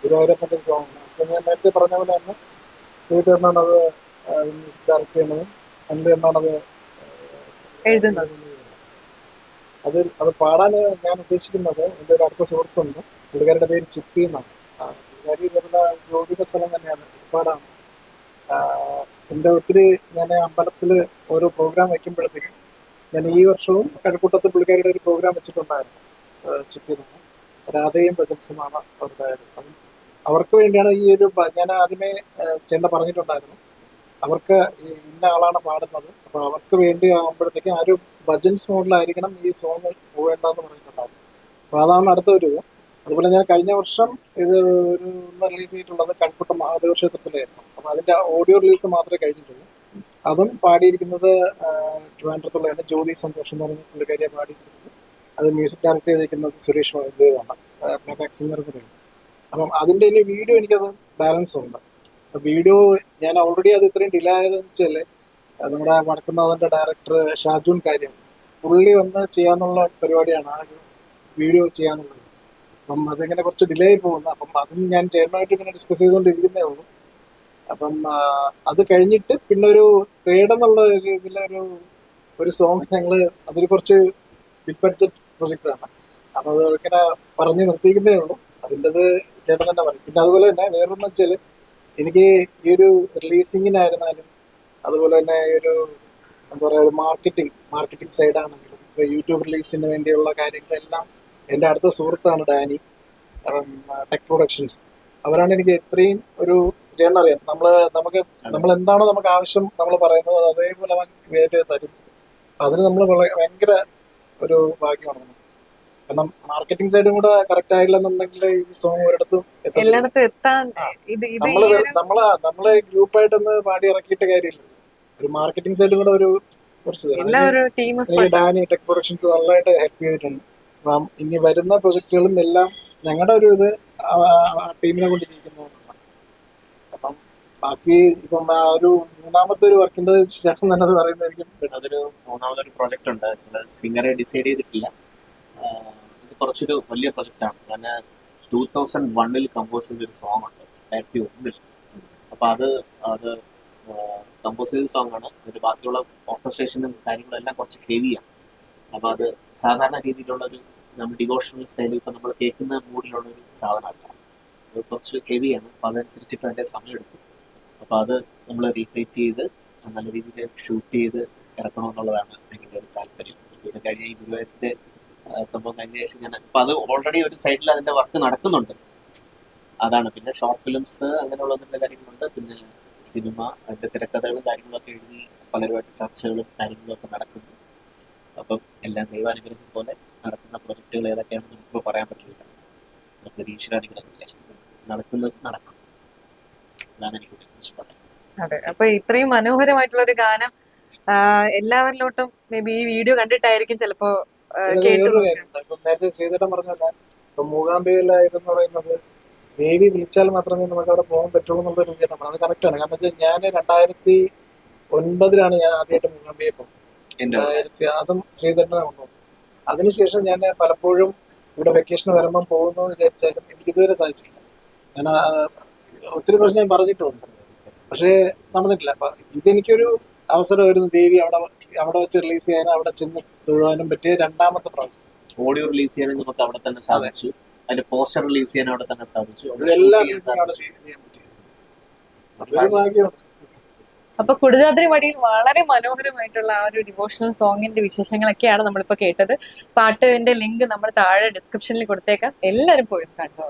[SPEAKER 4] ഗുരുവായൂരപ്പൻ്റെ സോങ്. അപ്പൊ ഞാൻ നേരത്തെ പറഞ്ഞ പോലെ തന്നെ ശ്രീധരനാണ് അത് മ്യൂസിക് ഡയറക്ട് ചെയ്യുന്നതും എൻ്റെ എന്നാണ് അത്
[SPEAKER 1] എഴുതുന്നത്.
[SPEAKER 4] അത് പാടാൻ ഞാൻ ഉദ്ദേശിക്കുന്നത് എൻ്റെ ഒരു അടുത്ത സുഹൃത്തുണ്ട്, പുള്ളിക്കാരുടെ പേര് ചിപ്പി എന്നാണ്. പുള്ളിക്കാരി ഇതേപോലെ ജോലിയുടെ സ്ഥലം തന്നെയാണ്, ഒരുപാടാണ്. എൻ്റെ ഒത്തിരി ഞാൻ അമ്പലത്തിൽ ഓരോ പ്രോഗ്രാം വയ്ക്കുമ്പോഴത്തേക്കും ഞാൻ ഈ വർഷവും കഴക്കൂട്ടത്ത് പുള്ളിക്കാരുടെ ഒരു പ്രോഗ്രാം വെച്ചിട്ടുണ്ടായിരുന്നു. ചിപ്പി രാധയും പ്രജൻസുമാണ് അവരുടെ. അവർക്ക് വേണ്ടിയാണ് ഈ ഒരു ഞാൻ ആദ്യമേ ചെണ്ട പറഞ്ഞിട്ടുണ്ടായിരുന്നു, അവർക്ക് ഇന്ന ആളാണ് പാടുന്നത്, അപ്പൊ അവർക്ക് വേണ്ടി ആകുമ്പോഴത്തേക്കും ആ ഒരു ഭജൻസ് മോഡലായിരിക്കണം ഈ സോങ് പോവേണ്ടെന്ന് പറഞ്ഞിട്ടുണ്ടായിരുന്നു. അപ്പൊ അതാണ് അടുത്ത ഒരു ഇത്. അതുപോലെ ഞാൻ കഴിഞ്ഞ വർഷം ഇത് ഒരു റിലീസ് ചെയ്തിട്ടുള്ളത് കഴക്കൂട്ടം മഹാദേവ ക്ഷേത്രത്തിലായിരുന്നു. അപ്പൊ അതിന്റെ ഓഡിയോ റിലീസ് മാത്രമേ കഴിഞ്ഞിട്ടുള്ളൂ. അതും പാടിയിരിക്കുന്നത് ട്രിവാൻഡ്രത്തുള്ളതാണ്, ജ്യോതി സന്തോഷം എന്ന് പറഞ്ഞ പുള്ളിക്കാരിയെ പാടിയിരിക്കുന്നത്. അത് മ്യൂസിക് ഡയറക്ട് ചെയ്തിരിക്കുന്നത് സുരേഷ് വാസുദേവാണ്, പ്ലേബാക്ക് സിംഗർ കൂടെയാണ്. അപ്പം അതിന്റെ ഇനി വീഡിയോ എനിക്കത് ബാലൻസ് ഉണ്ട്. വീഡിയോ ഞാൻ ഓൾറെഡി അത് ഇത്രയും ഡിലേ ആയതെന്ന് വെച്ചാൽ നമ്മുടെ വടക്കുന്നാഥന്റെ ഡയറക്ടർ ഷാജുൻ കാര്യം പുള്ളി വന്ന് ചെയ്യാന്നുള്ള പരിപാടിയാണ് ആ ഒരു വീഡിയോ ചെയ്യാന്നുള്ളത്. അപ്പം അതിങ്ങനെ കുറച്ച് ഡിലേ ആയി പോകുന്നു. അപ്പം അതും ഞാൻ ചേട്ടനായിട്ട് ഇങ്ങനെ ഡിസ്കസ് ചെയ്തുകൊണ്ടിരിക്കുന്നേ ഉള്ളൂ. അപ്പം അത് കഴിഞ്ഞിട്ട് പിന്നെ ഒരു തേർഡ് എന്നുള്ള ഒരു ഇതിലൊരു സോങ് ഞങ്ങൾ അതിൽ കുറച്ച് ബിഗ് ബഡ്ജറ്റ് പ്രൊജക്റ്റാണ്. അപ്പം അത് ഇങ്ങനെ പറഞ്ഞ് നിർത്തിക്കുന്നേ ഉള്ളൂ. അതിൻ്റെത് ചേട്ടൻ തന്നെ പറയും. പിന്നെ അതുപോലെ തന്നെ വേറൊന്ന് വെച്ചാൽ എനിക്ക് ഈ ഒരു റിലീസിങ്ങിനായിരുന്നാലും അതുപോലെ തന്നെ ഈ ഒരു എന്താ പറയുക ഒരു മാർക്കറ്റിംഗ് സൈഡാണെങ്കിലും ഇപ്പോൾ യൂട്യൂബ് റിലീസിന് വേണ്ടിയുള്ള കാര്യങ്ങളെല്ലാം എൻ്റെ അടുത്ത സുഹൃത്താണ് ഡാനി, ടെക് പ്രൊഡക്ഷൻസ്. അവരാണ് എനിക്ക് ഇത്രയും ഒരു ചേട്ടൻ അറിയാം നമ്മൾ എന്താണോ നമുക്ക് ആവശ്യം നമ്മൾ പറയുന്നത് അത് അതേപോലെ വേണ്ടി തരുന്നു. അതിന് നമ്മൾ ഭയങ്കര ഒരു ഭാഗ്യമാണ് നമുക്ക്. കാരണം മാർക്കറ്റിംഗ് സൈഡും കൂടെ കറക്റ്റ് ആയില്ലെന്നുണ്ടെങ്കിൽ ഈ സോങ് ഒരിടത്തും
[SPEAKER 1] എല്ലായിടത്തും എത്താൻ ഇത് ഇത് ഈ ഒരു
[SPEAKER 4] നമ്മളെ ഗ്രൂപ്പായിട്ടൊന്ന് പാടി ഇറക്കിയിട്ട് കാര്യമില്ല. ഒരു മാർക്കറ്റിംഗ് സൈഡും കൂടെ ഒരു കുറച്ച്
[SPEAKER 1] എല്ലാം ഒരു ടീം
[SPEAKER 4] ഡാനി ടെക് പ്രൊഡക്ഷൻസ് നല്ലതായിട്ട് ഹെൽപ്പ് ചെയ്തിട്ടുണ്ട്. അപ്പം ഇനി വരുന്ന പ്രൊജക്ടുകളും എല്ലാം ഞങ്ങളുടെ ഒരു ഇത് ടീമിനെ കൊണ്ട് ചെയ്യിക്കുന്നതാണ്. അപ്പം ബാക്കി ഇപ്പം ആ ഒരു മൂന്നാമത്തെ ഒരു വർക്കിന്റെ ശേഷം തന്നെ അത് പറയുന്നതായിരിക്കും.
[SPEAKER 3] അതൊരു മൂന്നാമതൊരു പ്രോജക്റ്റ് ഉണ്ട്. സിംഗറെ ഡിസൈഡ് ചെയ്തിട്ടില്ല. ഇത് കുറച്ചൊരു വലിയ പ്രൊജക്റ്റാണ്. ഞാൻ 2001 കമ്പോസ് ചെയ്തൊരു സോങ് ഉണ്ട് 2001. അപ്പൊ അത് കമ്പോസ് ചെയ്ത സോങ് ആണ്. അതിന്റെ ബാക്കിയുള്ള ഓർക്കസ്ട്രേഷനും കാര്യങ്ങളും എല്ലാം കുറച്ച് ഹെവിയാണ്. അപ്പൊ അത് സാധാരണ രീതിയിലുള്ള ഒരു നമ്മൾ ഡിവോഷണൽ സ്റ്റൈലിൽ ഇപ്പൊ നമ്മൾ കേൾക്കുന്ന മൂഡിലുള്ള ഒരു സാധനമല്ല. അത് കുറച്ച് ഹെവിയാണ്. അപ്പൊ അതനുസരിച്ചിട്ട് അതിന്റെ സമയം എടുക്കും. അപ്പൊ അത് നമ്മൾ റീക്രിയേറ്റ് ചെയ്ത് നല്ല രീതിയിൽ ഷൂട്ട് ചെയ്ത് ഇറക്കണമെന്നുള്ളതാണ് എൻ്റെ ഒരു താല്പര്യം. ഇത് കഴിഞ്ഞ ഈ ഗുരുവായൂരിന്റെ സംഭവം കഴിഞ്ഞ ശേഷം ഞാൻ അപ്പൊ അത് ഓൾറെഡി ഒരു സൈഡിൽ അതിന്റെ വർക്ക് നടക്കുന്നുണ്ട്. അതാണ്. പിന്നെ ഷോർട്ട് ഫിലിംസ് അങ്ങനെയുള്ള കാര്യങ്ങളുണ്ട്. പിന്നെ സിനിമ അതിന്റെ തിരക്കഥകളും കാര്യങ്ങളൊക്കെ എഴുതി പലരുമായിട്ട് ചർച്ചകളും കാര്യങ്ങളും ഒക്കെ നടക്കുന്നു. അപ്പം എല്ലാം ദൈവാനുഗ്രഹം പോലെ നടക്കുന്ന പ്രൊജക്ടുകൾ ഏതൊക്കെയാണെന്ന് നമുക്കിപ്പോൾ പറയാൻ പറ്റില്ല. നമുക്ക് ഈശ്വരാനുഗ്രഹമില്ല. നടക്കുന്നത് നടക്കും. അതാണ് എനിക്ക് ഇഷ്ടപ്പെട്ടത്.
[SPEAKER 1] അതെ. അപ്പൊ ഇത്രയും മനോഹരമായിട്ടുള്ള ഒരു ഗാനം എല്ലാവരിലോട്ടും മേ ബി ഈ വീഡിയോ കണ്ടിട്ടായിരിക്കും ചിലപ്പോ കേട്ടു.
[SPEAKER 4] ഇപ്പം നേരത്തെ ശ്രീധരൻ പറഞ്ഞല്ല, ഇപ്പൊ മൂകാംബികയിലായതെന്ന് പറയുന്നത് ദേവി വിളിച്ചാൽ മാത്രമേ നമുക്ക് അവിടെ പോകാൻ പറ്റുള്ളൂ എന്നുള്ളൊരു ചേട്ടൻ അത് കറക്റ്റാണ്. കാരണം വെച്ചാൽ ഞാൻ 2009 ഞാൻ ആദ്യമായിട്ട് മൂകാംബികയിൽ പോകുന്നത്. അതും ശ്രീധരനെ കൊണ്ടുപോകും. അതിനുശേഷം ഞാൻ പലപ്പോഴും ഇവിടെ വെക്കേഷൻ വരുമ്പം പോകുന്നു വിചാരിച്ചാലും എനിക്ക് ഇതുവരെ സാധിച്ചില്ല. ഞാൻ ഒത്തിരി പ്രാവശ്യം ഞാൻ പറഞ്ഞിട്ടുണ്ട്, പക്ഷേ നടന്നിട്ടില്ല. അപ്പൊ ഇതെനിക്കൊരു അവസരമായിരുന്നു. ദേവി അവിടെ വെച്ച് റിലീസ് ചെയ്യാനും അവിടെ ചെന്ന് തൊഴുവാനും പറ്റിയ രണ്ടാമത്തെ പ്രാവശ്യം.
[SPEAKER 3] ഓഡിയോ റിലീസ് ചെയ്യാനും നമുക്ക് അവിടെ തന്നെ സാധിച്ചു. അതിന്റെ പോസ്റ്റർ റിലീസ് ചെയ്യാൻ അവിടെ തന്നെ സാധിച്ചു.
[SPEAKER 4] ഇതെല്ലാം റിലീസിങ് അവിടെ ചെയ്യാൻ പറ്റിയത് അതൊരു ഭാഗ്യമാണ്.
[SPEAKER 1] അപ്പൊ കുടജാദ്രി മടിയിൽ വളരെ മനോഹരമായിട്ടുള്ള ആ ഒരു ഡിവോഷണൽ സോങ്ങിന്റെ വിശേഷങ്ങളൊക്കെയാണ് നമ്മളിപ്പോ കേട്ടത്. പാട്ടിന്റെ ലിങ്ക് നമ്മൾ താഴെ ഡിസ്ക്രിപ്ഷനിൽ കൊടുത്തേക്കാം. എല്ലാവരും പോയി കണ്ടോ.